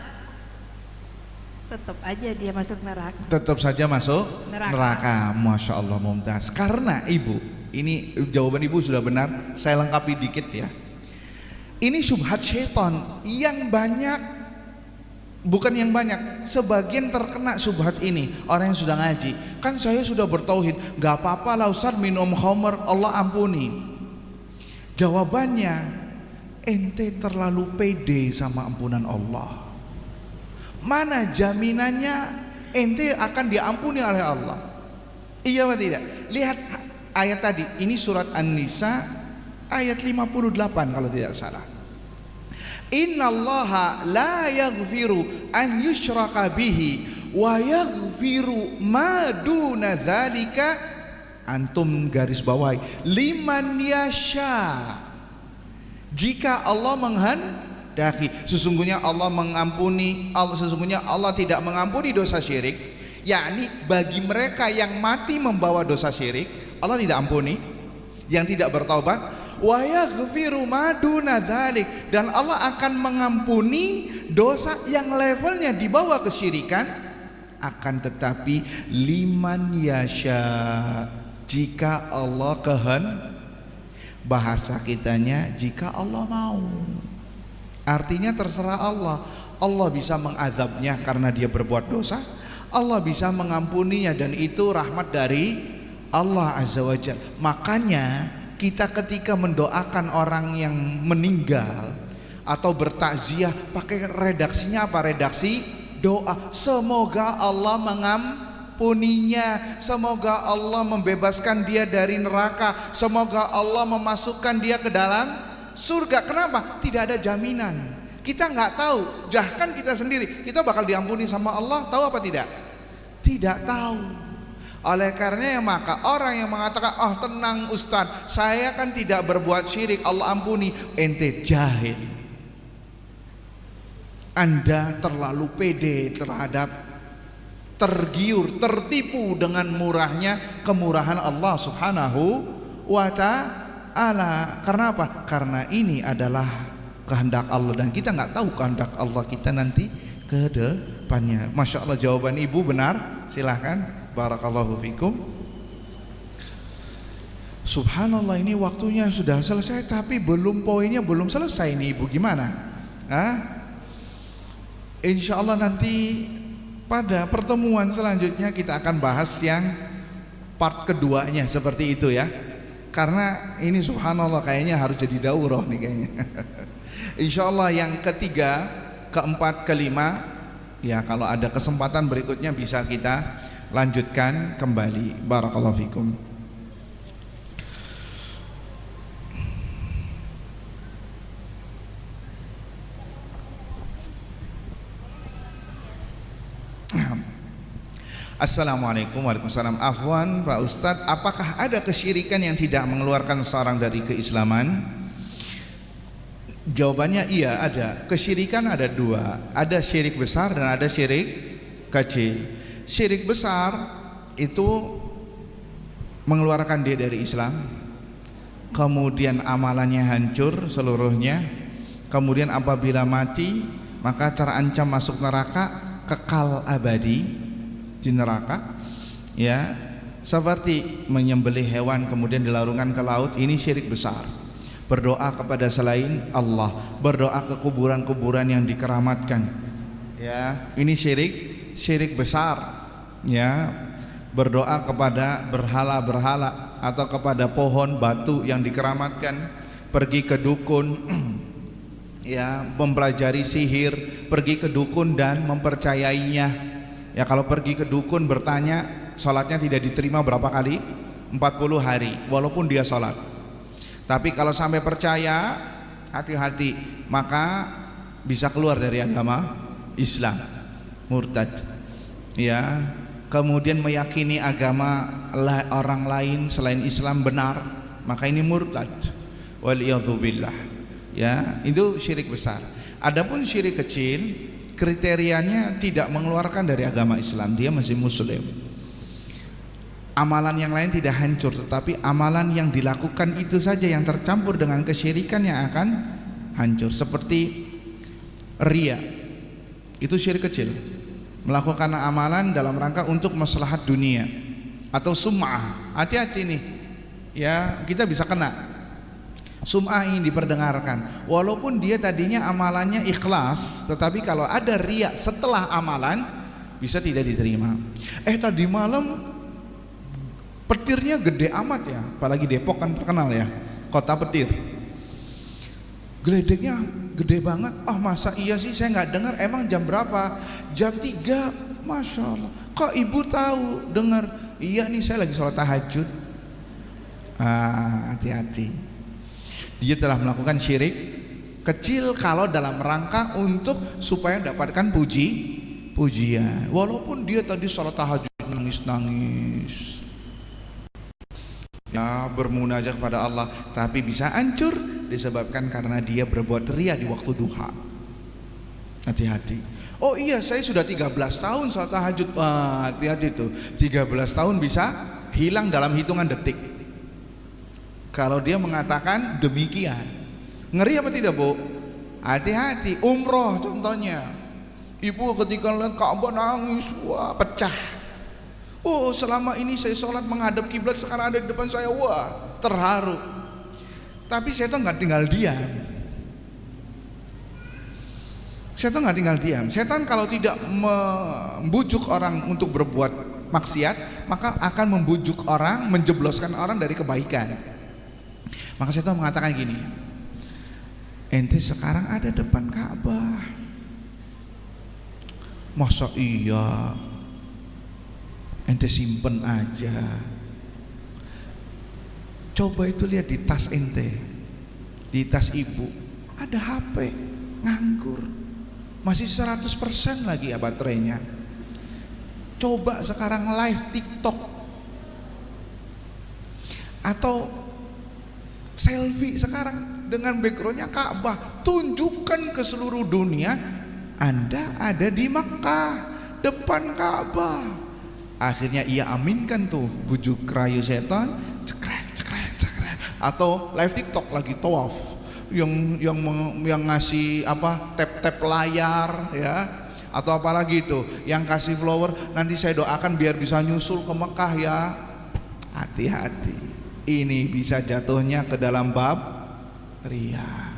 tetap aja dia masuk neraka. Tetap saja masuk neraka. Masya Allah, mumtaz. Karena Ibu, ini jawaban Ibu sudah benar. Saya lengkapi dikit ya. Ini syubhat syaitan yang banyak, bukan yang banyak, sebagian terkena syubhat ini. Orang yang sudah ngaji, kan saya sudah bertauhid, gak apa-apa lah Ustaz minum khamr, Allah ampuni. Jawabannya, ente terlalu pede sama ampunan Allah. Mana jaminannya ente akan diampuni oleh Allah? Iya atau tidak? Lihat ayat tadi, ini surat An-Nisa ayat 58 kalau tidak salah. Innallaha la yaghfiru an yushraka bihi wa yaghfiru ma duna dzalika, antum garis bawahi, liman yasha. Jika Allah sesungguhnya Allah mengampuni, sesungguhnya Allah tidak mengampuni dosa syirik, yakni bagi mereka yang mati membawa dosa syirik Allah tidak ampuni, yang tidak bertaubat. Wa yaghfiru ma duna dzalik, dan Allah akan mengampuni dosa yang levelnya di bawah kesyirikan, akan tetapi liman yasha, jika Allah bahasa kitanya jika Allah mau. Artinya terserah Allah. Allah bisa mengazabnya karena dia berbuat dosa, Allah bisa mengampuninya, dan itu rahmat dari Allah Azza wa Jalla. Makanya kita ketika mendoakan orang yang meninggal, atau bertakziah pakai redaksinya apa? Redaksi doa. Semoga Allah mengampuninya, semoga Allah membebaskan dia dari neraka, semoga Allah memasukkan dia ke dalam surga. Kenapa? Tidak ada jaminan. Kita nggak tahu. Bahkan kita sendiri, kita bakal diampuni sama Allah, tahu apa tidak? Tidak tahu. Oleh karenanya maka orang yang mengatakan, oh tenang Ustaz, saya kan tidak berbuat syirik, Allah ampuni, ente jahil. Anda terlalu pede terhadap, tergiur, tertipu dengan murahnya kemurahan Allah Subhanahu wa ta'ala. Karena apa? Karena ini adalah kehendak Allah dan kita nggak tahu kehendak Allah kita nanti ke depannya. Masya Allah, jawaban ibu benar. Silahkan. Barakallahu fikum. Subhanallah, ini waktunya sudah selesai tapi poinnya belum selesai nih ibu, gimana? Insya Allah nanti pada pertemuan selanjutnya kita akan bahas yang part keduanya seperti itu ya. Karena ini subhanallah kayaknya harus jadi daurah nih kayaknya. Insya Allah yang ketiga, keempat, kelima, ya kalau ada kesempatan berikutnya bisa kita lanjutkan kembali. Barakallahu fikum. Assalamualaikum warahmatullahi wabarakatuh. Afwan Pak Ustadz, apakah ada kesyirikan yang tidak mengeluarkan seorang dari keislaman? Jawabannya iya, ada. Kesyirikan ada dua, ada syirik besar dan ada syirik kecil. Syirik besar itu mengeluarkan dia dari Islam, kemudian amalannya hancur seluruhnya, kemudian apabila mati maka terancam masuk neraka, kekal abadi di neraka, ya, seperti menyembelih hewan kemudian dilarungkan ke laut. Ini syirik besar. Berdoa kepada selain Allah, berdoa ke kuburan-kuburan yang dikeramatkan, ya, ini syirik besar, ya. Berdoa kepada berhala-berhala atau kepada pohon batu yang dikeramatkan, pergi ke dukun, ya, mempelajari sihir, pergi ke dukun dan mempercayainya. Ya, kalau pergi ke dukun bertanya, sholatnya tidak diterima berapa kali? 40 hari walaupun dia sholat. Tapi kalau sampai percaya, hati-hati, maka bisa keluar dari agama Islam, murtad, ya. Kemudian meyakini agama orang lain selain Islam benar, maka ini murtad, waliyadzubillah, ya. Itu syirik besar. Adapun syirik kecil, kriterianya tidak mengeluarkan dari agama Islam, dia masih muslim. Amalan yang lain tidak hancur, tetapi amalan yang dilakukan itu saja yang tercampur dengan kesyirikan yang akan hancur. Seperti riya, itu syirik kecil, melakukan amalan dalam rangka untuk maslahat dunia. Atau sum'ah, hati-hati nih, ya, kita bisa kena sum'ah ini diperdengarkan, walaupun dia tadinya amalannya ikhlas, tetapi kalau ada riya setelah amalan bisa tidak diterima. Tadi malam petirnya gede amat ya, apalagi Depok kan terkenal ya, kota petir. Geledeknya gede banget. Oh masa iya sih, saya nggak dengar. Emang jam berapa? Jam 3. Masya Allah. Kok ibu tahu dengar? Iya nih, saya lagi sholat tahajud. Hati-hati. Dia telah melakukan syirik kecil kalau dalam rangka untuk supaya dapatkan pujian. Walaupun dia tadi sholat tahajud nangis-nangis, ya, bermunajat kepada Allah, tapi bisa hancur disebabkan karena dia berbuat riya di waktu duha. Hati-hati. Oh iya, saya sudah 13 tahun sholat tahajud. Hati-hati tuh, 13 tahun bisa hilang dalam hitungan detik kalau dia mengatakan demikian. Ngeri apa tidak, Bu? Hati-hati. Umroh contohnya, ibu ketika lihat Ka'bah nangis, wah, pecah. Oh, selama ini saya sholat menghadap kiblat, sekarang ada di depan saya, wah, terharu. Tapi setan nggak tinggal diam. Setan nggak tinggal diam. Setan kalau tidak membujuk orang untuk berbuat maksiat, maka akan membujuk orang, menjebloskan orang dari kebaikan. Maka setan mengatakan gini, Ente sekarang ada depan Ka'bah. Masa iya ente simpen aja? Coba itu lihat di tas ente, di tas ibu ada HP nganggur, masih 100% lagi ya baterainya. Coba sekarang live TikTok atau selfie sekarang dengan backgroundnya Ka'bah, tunjukkan ke seluruh dunia Anda ada di Makkah depan Ka'bah. Akhirnya ia aminkan tuh bujuk rayu setan, cekrek. Atau live TikTok lagi tawaf, yang ngasih apa, tap layar ya, atau apalagi itu yang kasih flower, nanti saya doakan biar bisa nyusul ke Mekah ya. Hati-hati, ini bisa jatuhnya ke dalam bab riya.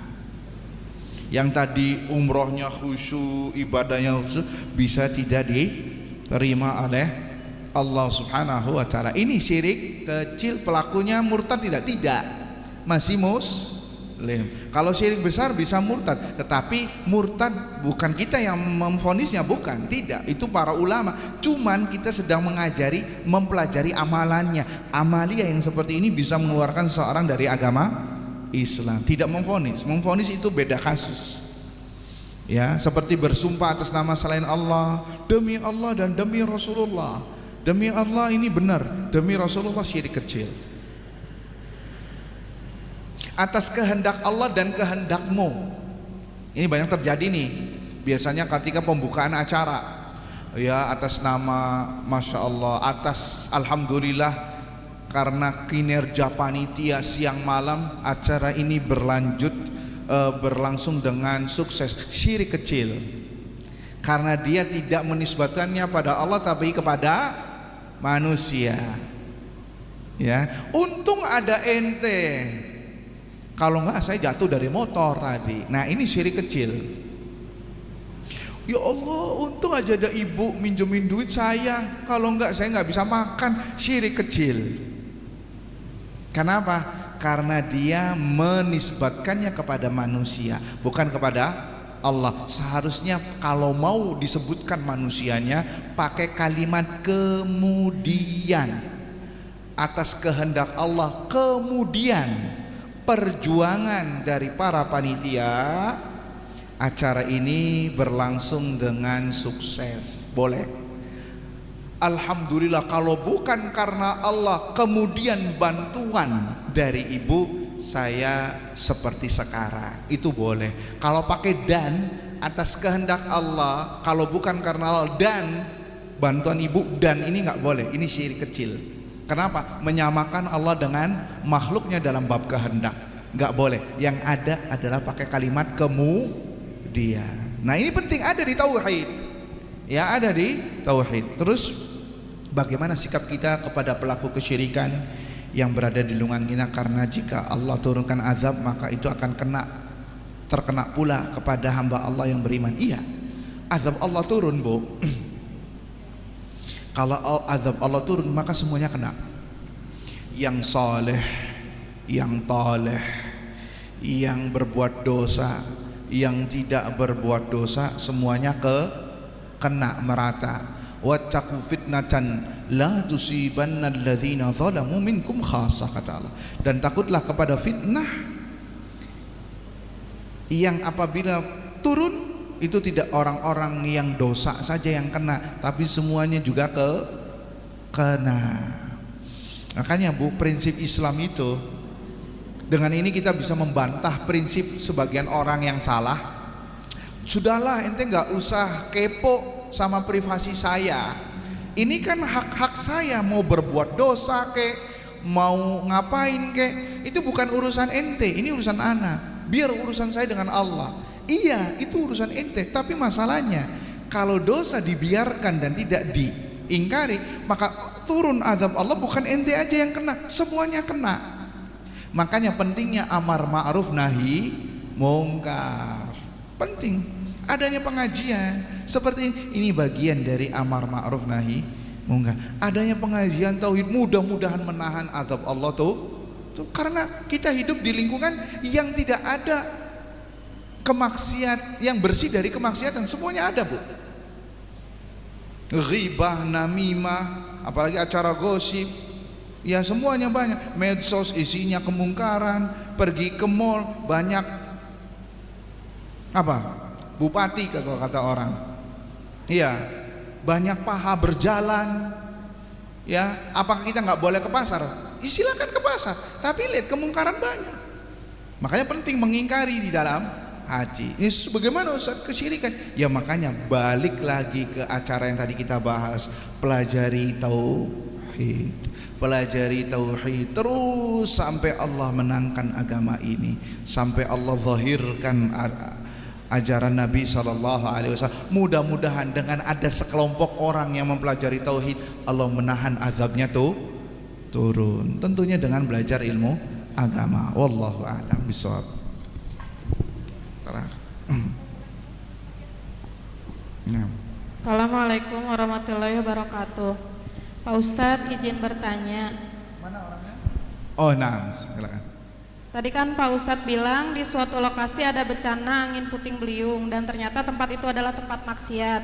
Yang tadi umrohnya khusyuk, ibadahnya khusyuk, bisa tidak diterima oleh Allah Subhanahu wa ta'ala. Ini syirik kecil, pelakunya murtad tidak, masih muslim. Kalau syirik besar bisa murtad, tetapi murtad bukan kita yang memvonisnya, bukan, tidak, itu para ulama. Cuman kita sedang mempelajari amalannya. Amalia yang seperti ini bisa mengeluarkan seseorang dari agama Islam. Tidak memvonis, memvonis itu beda kasus. Ya, seperti bersumpah atas nama selain Allah, demi Allah dan demi Rasulullah. Demi Allah ini benar, demi Rasulullah syirik kecil. Atas kehendak Allah dan kehendakmu. Ini banyak terjadi nih. Biasanya ketika pembukaan acara, ya atas nama Masya Allah, atas Alhamdulillah, karena kinerja panitia siang malam acara ini berlangsung dengan sukses. Syirik kecil, karena dia tidak menisbatkannya pada Allah tapi kepada manusia. Ya, untung ada ente, kalau enggak saya jatuh dari motor tadi. Nah ini syirik kecil. Ya Allah, untung aja ada ibu minjemin duit saya, kalau enggak saya enggak bisa makan. Syirik kecil. Kenapa? Karena dia menisbatkannya kepada manusia, bukan kepada Allah. Seharusnya kalau mau disebutkan manusianya pakai kalimat kemudian, atas kehendak Allah, kemudian perjuangan dari para panitia, acara ini berlangsung dengan sukses. Boleh. Alhamdulillah, kalau bukan karena Allah kemudian bantuan dari ibu, saya seperti sekarang, itu boleh. Kalau pakai dan, atas kehendak Allah, kalau bukan karena Allah dan bantuan ibu, dan ini nggak boleh. Ini syirik kecil. Kenapa? Menyamakan Allah dengan makhluknya dalam bab kehendak, nggak boleh. Yang ada adalah pakai kalimat kemudian. Nah ini penting, ada di tauhid. Ya, ada di tauhid. Terus bagaimana sikap kita kepada pelaku kesyirikan yang berada di lingkungan kita? Karena jika Allah turunkan azab, maka itu akan terkena pula kepada hamba Allah yang beriman. Iya, azab Allah turun, Bu. Kalau azab Allah turun, maka semuanya kena. Yang soleh, yang toleh, yang berbuat dosa, yang tidak berbuat dosa, semuanya kena merata. Wattaqu fitnatan la tusibanna alladzina zalamu minkum khassah, kata Allah. Dan takutlah kepada fitnah yang apabila turun itu tidak orang-orang yang dosa saja yang kena, tapi semuanya juga kena. Makanya Bu, prinsip Islam itu, dengan ini kita bisa membantah prinsip sebagian orang yang salah. Sudahlah, ente nggak usah kepo sama privasi saya. Ini kan hak-hak saya, mau berbuat dosa kek, mau ngapain kek, itu bukan urusan ente, ini urusan anak. Biar urusan saya dengan Allah. Iya, itu urusan ente. Tapi masalahnya, kalau dosa dibiarkan dan tidak diingkari, maka turun azab Allah, bukan ente aja yang kena, semuanya kena. Makanya pentingnya amar ma'ruf nahi mungkar. Penting adanya pengajian seperti ini bagian dari amar ma'ruf nahi mungkar. Adanya pengajian tauhid mudah-mudahan menahan azab Allah tuh karena kita hidup di lingkungan yang tidak ada kemaksiat yang bersih dari kemaksiatan semuanya ada, Bu. Ghibah, namimah, apalagi acara gosip, ya semuanya banyak. Medsos isinya kemungkaran, pergi ke mall banyak apa? Bupati kalau kata orang. Iya, banyak paha berjalan. Ya, apakah kita nggak boleh ke pasar? Silakan ke pasar, tapi lihat kemungkaran banyak. Makanya penting mengingkari di dalam haji. Ini bagaimana Ustaz kesyirikan? Ya makanya balik lagi ke acara yang tadi kita bahas, pelajari tauhid. Pelajari tauhid terus sampai Allah menangkan agama ini, sampai Allah zahirkan ajaran Nabi SAW. Mudah-mudahan dengan ada sekelompok orang yang mempelajari tauhid, Allah menahan azabnya turun. Tentunya dengan belajar ilmu agama. Wallahu a'lam bishawab. Assalamualaikum warahmatullahi wabarakatuh. Pak Ustadz, izin bertanya. Mana orangnya? Oh, nah, silakan. Tadi kan Pak Ustadz bilang di suatu lokasi ada bencana angin puting beliung dan ternyata tempat itu adalah tempat maksiat.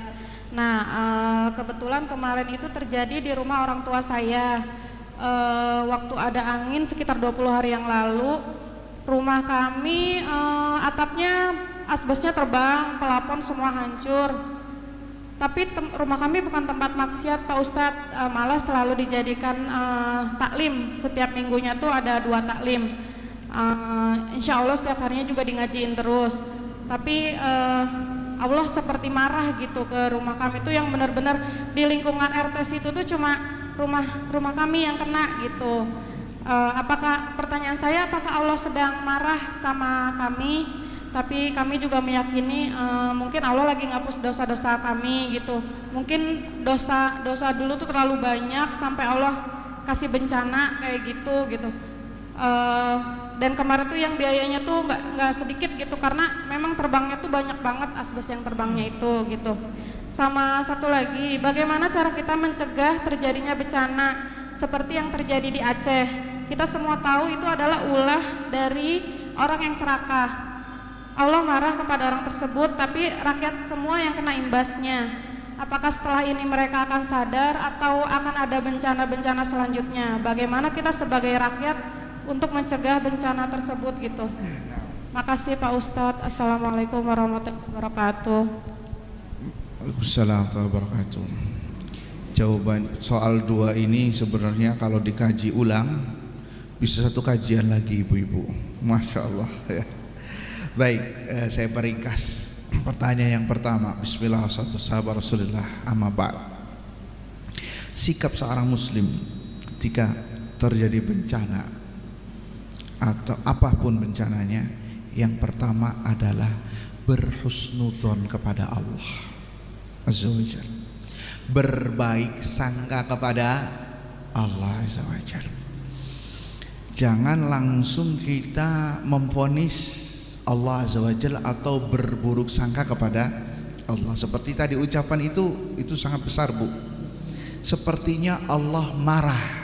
Nah, kebetulan kemarin itu terjadi di rumah orang tua saya. Waktu ada angin sekitar 20 hari yang lalu, rumah kami atapnya, asbesnya terbang, pelapon semua hancur. Tapi rumah kami bukan tempat maksiat Pak Ustadz, malah selalu dijadikan taklim. Setiap minggunya tuh ada 2 taklim. Insya Allah setiap harinya juga di ngajiin terus. Tapi Allah seperti marah gitu ke rumah kami tuh, yang benar-benar di lingkungan RT situ tuh cuma rumah kami yang kena gitu. Pertanyaan saya, apakah Allah sedang marah sama kami? Tapi kami juga meyakini mungkin Allah lagi ngapus dosa-dosa kami gitu. Mungkin dosa dulu tuh terlalu banyak sampai Allah kasih bencana kayak gitu. Dan kemarin tuh yang biayanya tuh nggak sedikit gitu, karena memang terbangnya tuh banyak banget asbes yang terbangnya itu gitu. Sama satu lagi, bagaimana cara kita mencegah terjadinya bencana seperti yang terjadi di Aceh? Kita semua tahu itu adalah ulah dari orang yang serakah. Allah marah kepada orang tersebut, tapi rakyat semua yang kena imbasnya. Apakah setelah ini mereka akan sadar atau akan ada bencana-bencana selanjutnya? Bagaimana kita sebagai rakyat untuk mencegah bencana tersebut gitu? Makasih Pak Ustadz. Assalamualaikum warahmatullahi wabarakatuh. Waalaikumsalam warahmatullahi wabarakatuh. Jawaban soal 2 ini sebenarnya kalau dikaji ulang bisa 1 kajian lagi ibu-ibu. Masya Allah ya. Baik, saya peringkas pertanyaan yang pertama. Bismillah, sahabat Rasulullah, amma ba'd. Sikap seorang muslim ketika terjadi bencana atau apapun bencananya, yang pertama adalah berhusnudzon kepada Allah Azza wa Jalla, berbaik sangka kepada Allah Azza wa Jalla. Jangan langsung kita memvonis Allah Azza wa Jalla atau berburuk sangka kepada Allah. Seperti tadi ucapan itu sangat besar, Bu. Sepertinya Allah marah.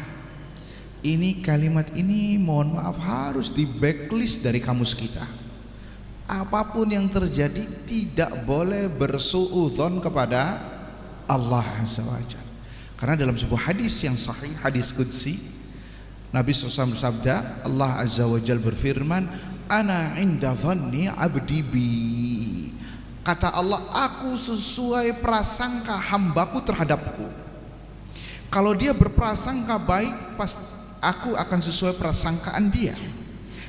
Ini kalimat ini mohon maaf harus di backlist dari kamus kita. Apapun yang terjadi tidak boleh bersuudzon kepada Allah Azza wa Jalla. Karena dalam sebuah hadis yang sahih, hadis qudsi, Nabi SAW bersabda, Allah Azza wa Jalla berfirman, ana inda dhanni abdi bi. Kata Allah, aku sesuai prasangka hambaku terhadapku. Kalau dia berprasangka baik, pasti aku akan sesuai prasangkaan dia.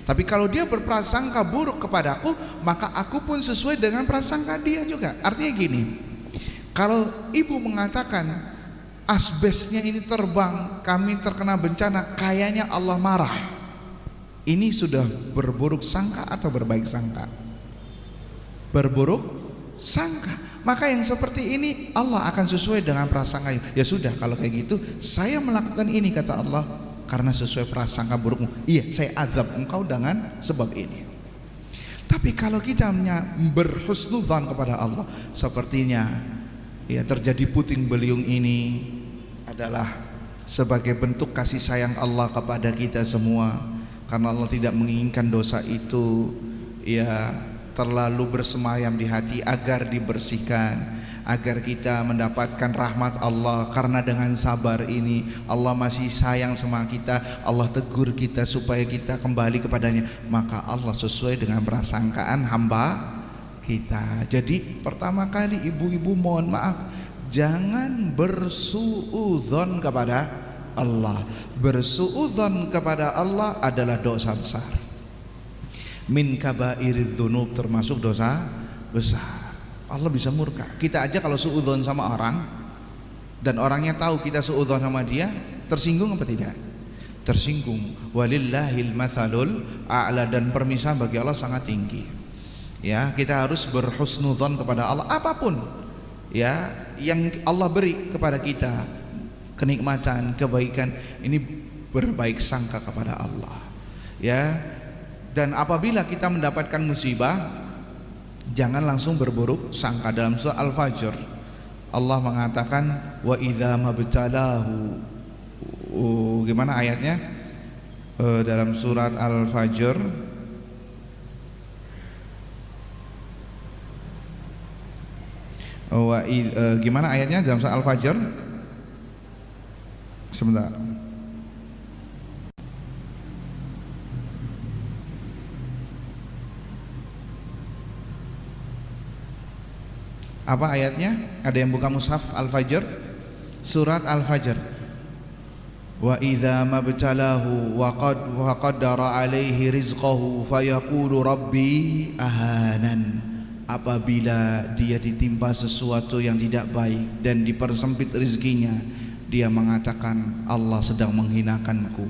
Tapi kalau dia berprasangka buruk kepadaku, maka aku pun sesuai dengan prasangka dia juga. Artinya gini, kalau ibu mengatakan asbesnya ini terbang, kami terkena bencana, kayaknya Allah marah, ini sudah berburuk sangka atau berbaik sangka? Berburuk sangka. Maka yang seperti ini Allah akan sesuai dengan prasangka. Ya sudah, kalau kayak gitu saya melakukan ini, kata Allah, karena sesuai prasangka burukmu. Iya, saya azab engkau dengan sebab ini. Tapi kalau kita berhusnudzan kepada Allah, sepertinya ya terjadi puting beliung ini adalah sebagai bentuk kasih sayang Allah kepada kita semua. Karena Allah tidak menginginkan dosa itu ya terlalu bersemayam di hati agar dibersihkan, agar kita mendapatkan rahmat Allah. Karena dengan sabar ini Allah masih sayang sama kita, Allah tegur kita supaya kita kembali kepadanya, maka Allah sesuai dengan prasangkaan hamba kita. Jadi pertama kali ibu-ibu mohon maaf, jangan bersuudzon kepada Allah. Bersuudzon kepada Allah adalah dosa besar. Min kabairidz dzunub, termasuk dosa besar. Allah bisa murka. Kita aja kalau suudzon sama orang dan orangnya tahu kita suudzon sama dia, tersinggung apa tidak? Tersinggung. Walillahil matsalul a'la, dan permisalan bagi Allah sangat tinggi. Ya, kita harus berhusnudzon kepada Allah apapun ya yang Allah beri kepada kita, kenikmatan, kebaikan, ini berbaik sangka kepada Allah. Ya. Dan apabila kita mendapatkan musibah, jangan langsung berburuk sangka. Dalam surah Al-Fajr Allah mengatakan wa idza mabtalahu, gimana ayatnya? Dalam surat Al-Fajr gimana ayatnya dalam surah Al-Fajr? Sebentar. Apa ayatnya? Ada yang buka mushaf Al-Fajr? Surat Al-Fajr. Wa idza mabtalahu wa qaddara alaihi rizqahu fayaqulu rabbi ahanan. Apabila dia ditimpa sesuatu yang tidak baik dan dipersempit rezekinya, dia mengatakan Allah sedang menghinakanku.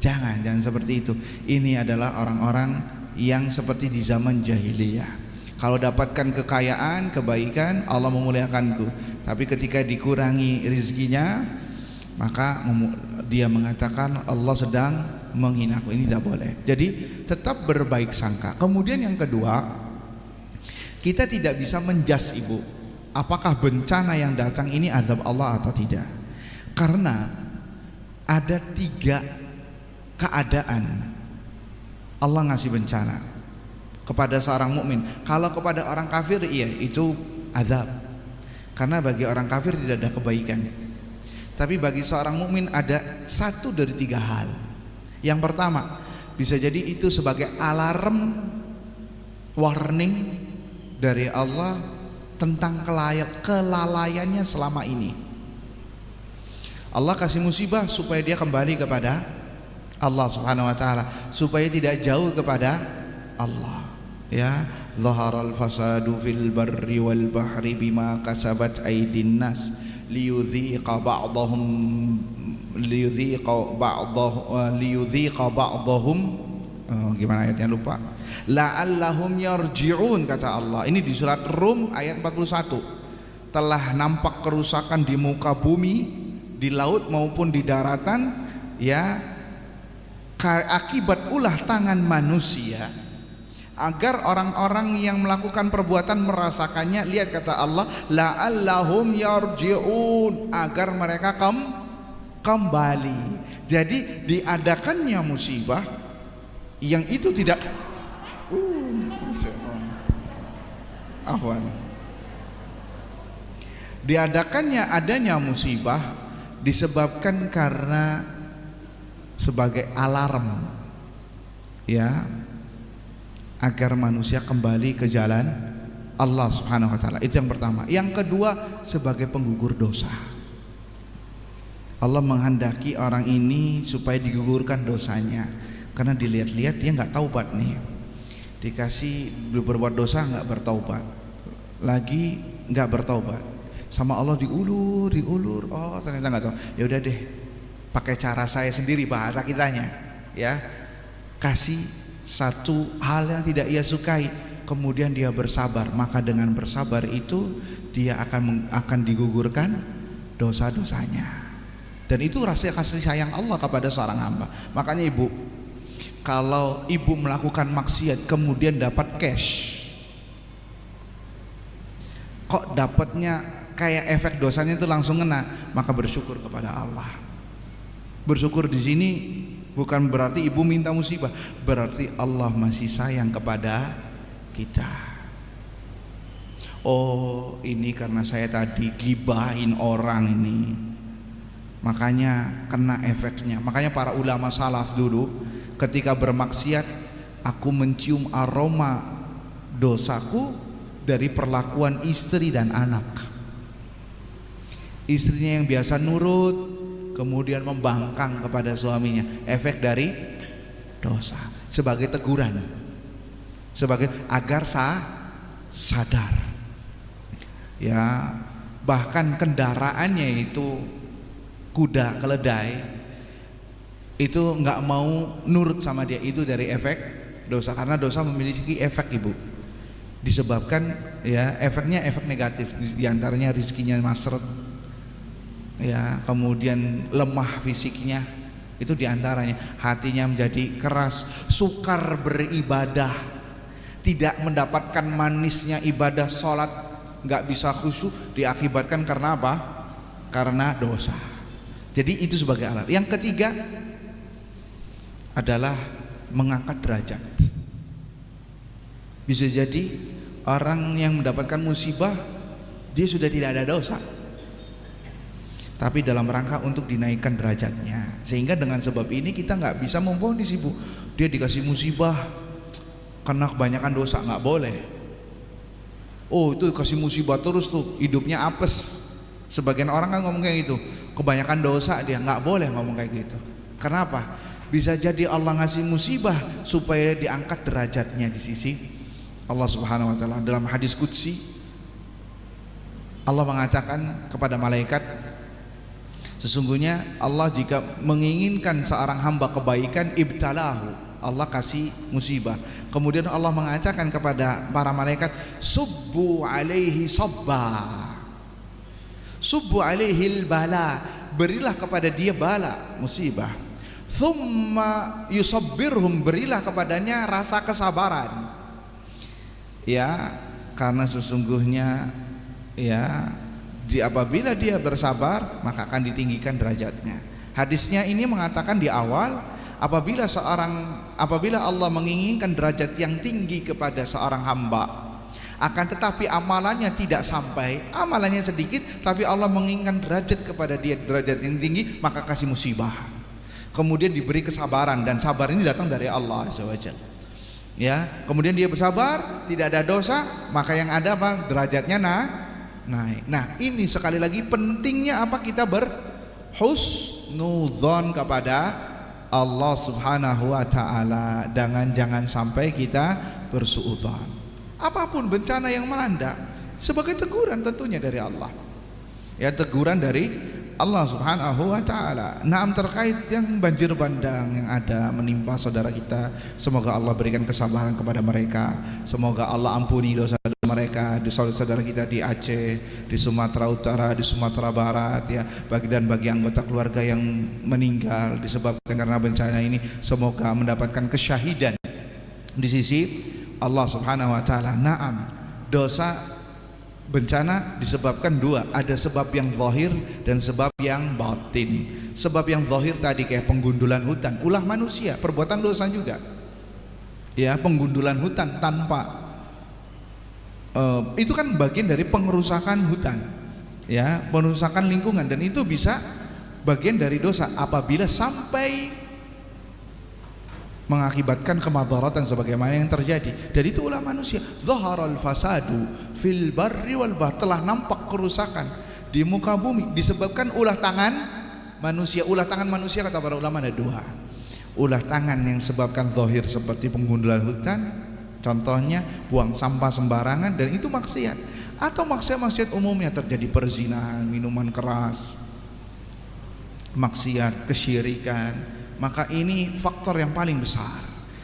Jangan seperti itu. Ini adalah orang-orang yang seperti di zaman jahiliyah. Kalau dapatkan kekayaan, kebaikan, Allah memuliakanku. Tapi ketika dikurangi rezekinya, maka dia mengatakan Allah sedang menghinaku. Ini tidak boleh. Jadi tetap berbaik sangka. Kemudian yang kedua, kita tidak bisa menjas ibu, apakah bencana yang datang ini azab Allah atau tidak. Karena ada 3 keadaan Allah ngasih bencana kepada seorang mukmin. Kalau kepada orang kafir, iya itu azab, karena bagi orang kafir tidak ada kebaikan. Tapi bagi seorang mukmin ada 1 dari 3 hal. Yang pertama, bisa jadi itu sebagai alarm, warning dari Allah tentang kelalaiannya selama ini. Allah kasih musibah supaya dia kembali kepada Allah Subhanahu wa taala, supaya tidak jauh kepada Allah. Ya, zaharal fasadu fil barri wal bahri bima kasabat aydin nas liyudhiqa ba'dahum gimana ayatnya lupa, la'allahum yarji'un, kata Allah. Ini di surat Rum ayat 41. Telah nampak kerusakan di muka bumi, di laut maupun di daratan, ya, akibat ulah tangan manusia, agar orang-orang yang melakukan perbuatan merasakannya. Lihat kata Allah, la'allahum yarji'un, agar mereka kembali. Jadi diadakannya musibah yang itu tidak adanya musibah disebabkan karena sebagai alarm, ya, agar manusia kembali ke jalan Allah Subhanahu wa taala. Itu yang pertama. Yang kedua, sebagai penggugur dosa. Allah menghendaki orang ini supaya digugurkan dosanya, karena dilihat-lihat dia nggak taubat nih. Dikasih berbuat dosa nggak bertaubat, lagi nggak bertaubat, sama Allah diulur, oh ternyata nggak tahu. Ya udah deh, pakai cara saya sendiri, bahasa kitanya, ya, kasih satu hal yang tidak ia sukai, kemudian dia bersabar, maka dengan bersabar itu dia akan digugurkan dosa-dosanya. Dan itu rasa kasih sayang Allah kepada seorang hamba. Makanya ibu, kalau ibu melakukan maksiat kemudian dapat cash, kok dapatnya kayak efek dosanya itu langsung kena, maka bersyukur kepada Allah. Bersyukur di sini bukan berarti ibu minta musibah, berarti Allah masih sayang kepada kita. Oh, ini karena saya tadi gibahin orang ini, makanya kena efeknya. Makanya para ulama salaf dulu ketika bermaksiat, aku mencium aroma dosaku dari perlakuan istri dan anak. Istrinya yang biasa nurut, kemudian membangkang kepada suaminya, efek dari dosa. Sebagai teguran, sebagai agar sadar. Ya, bahkan kendaraannya itu kuda keledai itu nggak mau nurut sama dia, itu dari efek dosa. Karena dosa memiliki efek, Ibu, disebabkan ya efeknya efek negatif, diantaranya rizkinya masret, ya, kemudian lemah fisiknya, itu diantaranya. Hatinya menjadi keras, sukar beribadah, tidak mendapatkan manisnya ibadah sholat, nggak bisa khusyuk, diakibatkan karena apa? Karena dosa. Jadi itu sebagai alat. Yang ketiga adalah mengangkat derajat. Bisa jadi orang yang mendapatkan musibah dia sudah tidak ada dosa, tapi dalam rangka untuk dinaikkan derajatnya. Sehingga dengan sebab ini kita nggak bisa memvonis, Ibu, dia dikasih musibah karena kebanyakan dosa, nggak boleh. Oh, itu kasih musibah terus tuh, hidupnya apes. Sebagian orang kan ngomong kayak gitu, kebanyakan dosa dia, nggak boleh ngomong kayak gitu. Kenapa? Bisa jadi Allah ngasih musibah supaya diangkat derajatnya di sisi Allah Subhanahu wa taala. Dalam hadis qudsi Allah mengatakan kepada malaikat, sesungguhnya Allah jika menginginkan seorang hamba kebaikan, ibtalahu, Allah kasih musibah. Kemudian Allah mengatakan kepada para malaikat, subbu alaihi sabba, subbu alaihi bala, berilah kepada dia bala, musibah. Thumma yusabbirhum, berilah kepadanya rasa kesabaran. Ya, karena sesungguhnya ya apabila dia bersabar maka akan ditinggikan derajatnya. Hadisnya ini mengatakan di awal, apabila Allah menginginkan derajat yang tinggi kepada seorang hamba, akan tetapi amalannya tidak sampai, amalannya sedikit, tapi Allah menginginkan derajat kepada dia, derajat yang tinggi, maka kasih musibah. Kemudian diberi kesabaran, dan sabar ini datang dari Allah SWT. Ya, kemudian dia bersabar, tidak ada dosa, maka yang ada apa? Derajatnya naik. Nah, ini sekali lagi pentingnya apa? Kita berhusnudzon kepada Allah Subhanahu wa taala. Jangan sampai kita bersuudzon. Apapun bencana yang melanda, sebagai teguran tentunya dari Allah. Ya, teguran dari Allah Subhanahu wa taala. Nah, terkait yang banjir bandang yang ada menimpa saudara kita, semoga Allah berikan kesabaran kepada mereka. Semoga Allah ampuni dosa mereka, di saudara kita di Aceh, di Sumatera Utara, di Sumatera Barat, ya, bagi anggota keluarga yang meninggal disebabkan karena bencana ini, semoga mendapatkan kesyahidan di sisi Allah Subhanahu wa taala. Naam, dosa bencana disebabkan dua, ada sebab yang zahir dan sebab yang batin. Sebab yang zahir tadi kayak penggundulan hutan, ulah manusia, perbuatan dosa juga. Ya, penggundulan hutan tanpa itu kan bagian dari pengerusakan hutan, ya, pengerusakan lingkungan, dan itu bisa bagian dari dosa apabila sampai mengakibatkan kemadaratan sebagaimana yang terjadi. Dan itu ulah manusia. Zaharal fasadu fil barri wal bahr, telah nampak kerusakan di muka bumi disebabkan ulah tangan manusia. Ulah tangan manusia kata para ulama ada dua. Ulah tangan yang sebabkan zahir seperti penggundulan hutan, contohnya buang sampah sembarangan, dan itu maksiat. Atau maksiat umumnya terjadi perzinahan, minuman keras, maksiat, kesyirikan. Maka ini faktor yang paling besar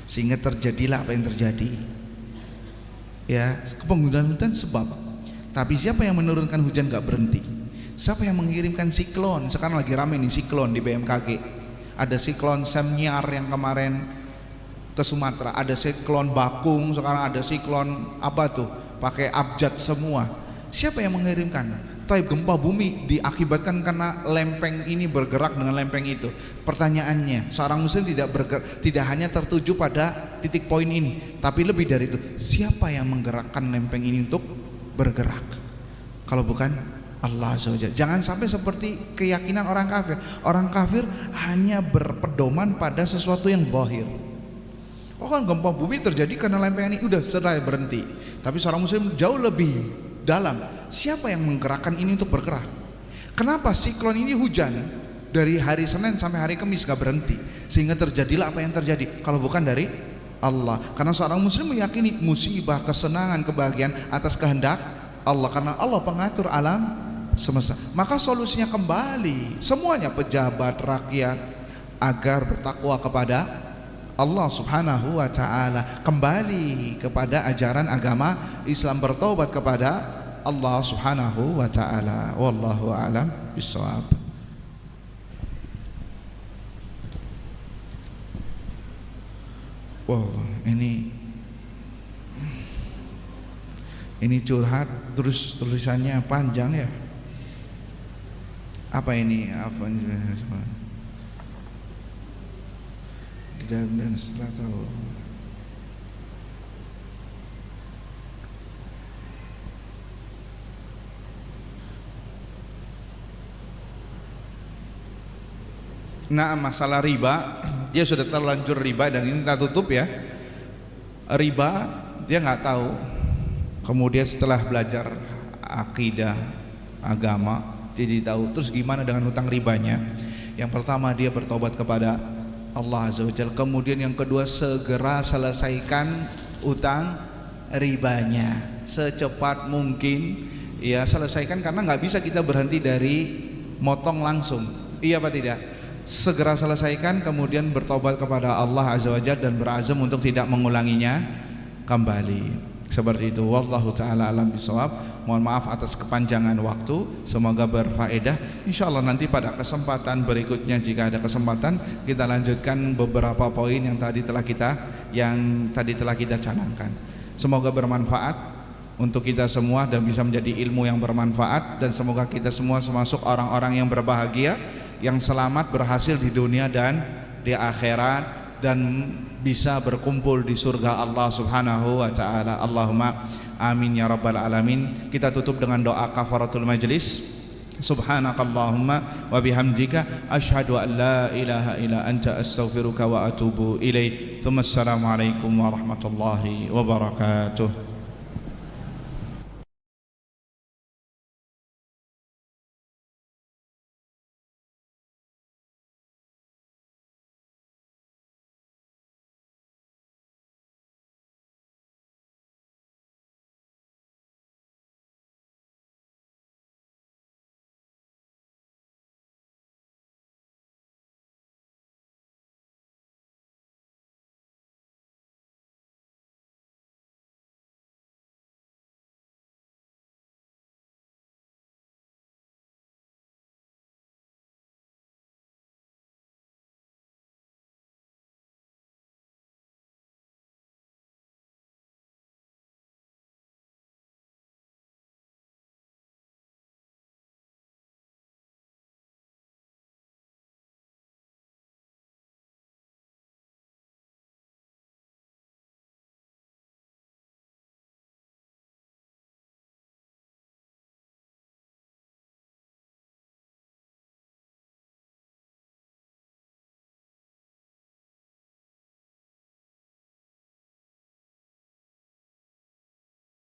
sehingga terjadilah apa yang terjadi. Ya, penggundulan hutan sebab. Tapi siapa yang menurunkan hujan gak berhenti? Siapa yang mengirimkan siklon? Sekarang lagi rame nih siklon di BMKG. Ada siklon Semnyar yang kemarin ke Sumatera, ada siklon Bakung, sekarang ada siklon apa tuh, pakai abjad semua. Siapa yang mengirimkan? Taib, gempa bumi diakibatkan karena lempeng ini bergerak dengan lempeng itu. Pertanyaannya, seorang muslim tidak hanya tertuju pada titik poin ini, tapi lebih dari itu, siapa yang menggerakkan lempeng ini untuk bergerak? Kalau bukan Allah Azza wa Jalla. Jangan sampai seperti keyakinan orang kafir. Orang kafir hanya berpedoman pada sesuatu yang zahir. Oh kan gempa bumi terjadi karena lempengan ini, udah selesai, berhenti. Tapi seorang muslim jauh lebih dalam. Siapa yang menggerakkan ini untuk bergerak? Kenapa siklon ini hujan dari hari Senin sampai hari Kamis gak berhenti, sehingga terjadilah apa yang terjadi? Kalau bukan dari Allah. Karena seorang muslim meyakini musibah, kesenangan, kebahagiaan atas kehendak Allah, karena Allah pengatur alam semesta. Maka solusinya kembali semuanya, pejabat, rakyat, agar bertakwa kepada Allah Subhanahu wa ta'ala, kembali kepada ajaran agama Islam, bertaubat kepada Allah Subhanahu wa ta'ala. Wallahu a'lam bishawab. Wow, ini curhat terus tulisannya panjang ya. Apa ini? Dan setelah tahu nah masalah riba, dia sudah terlanjur riba, dan ini kita tutup ya. Riba dia nggak tahu, kemudian setelah belajar akidah agama jadi tahu. Terus gimana dengan hutang ribanya? Yang pertama, dia bertobat kepada Allah Azza wa Jalla. Kemudian yang kedua, segera selesaikan utang ribanya secepat mungkin ya, selesaikan, karena nggak bisa kita berhenti dari motong langsung, iya apa tidak? Segera selesaikan, kemudian bertobat kepada Allah Azza wa Jalla dan berazam untuk tidak mengulanginya kembali. Seperti itu. Wallahu ta'ala alam bisawab. Mohon maaf atas kepanjangan waktu, semoga berfaedah. Insyaallah nanti pada kesempatan berikutnya, jika ada kesempatan, kita lanjutkan beberapa poin yang tadi telah kita canangkan. Semoga bermanfaat untuk kita semua dan bisa menjadi ilmu yang bermanfaat, dan semoga kita semua termasuk orang-orang yang berbahagia, yang selamat, berhasil di dunia dan di akhirat, dan bisa berkumpul di surga Allah Subhanahu wa ta'ala. Allahumma amin ya rabbal alamin. Kita tutup dengan doa kafaratul majlis. Subhanakallahumma wa bihamdika asyhadu an la ilaha illa anta astaghfiruka wa atubu ilaik. Assalamualaikum warahmatullahi wabarakatuh.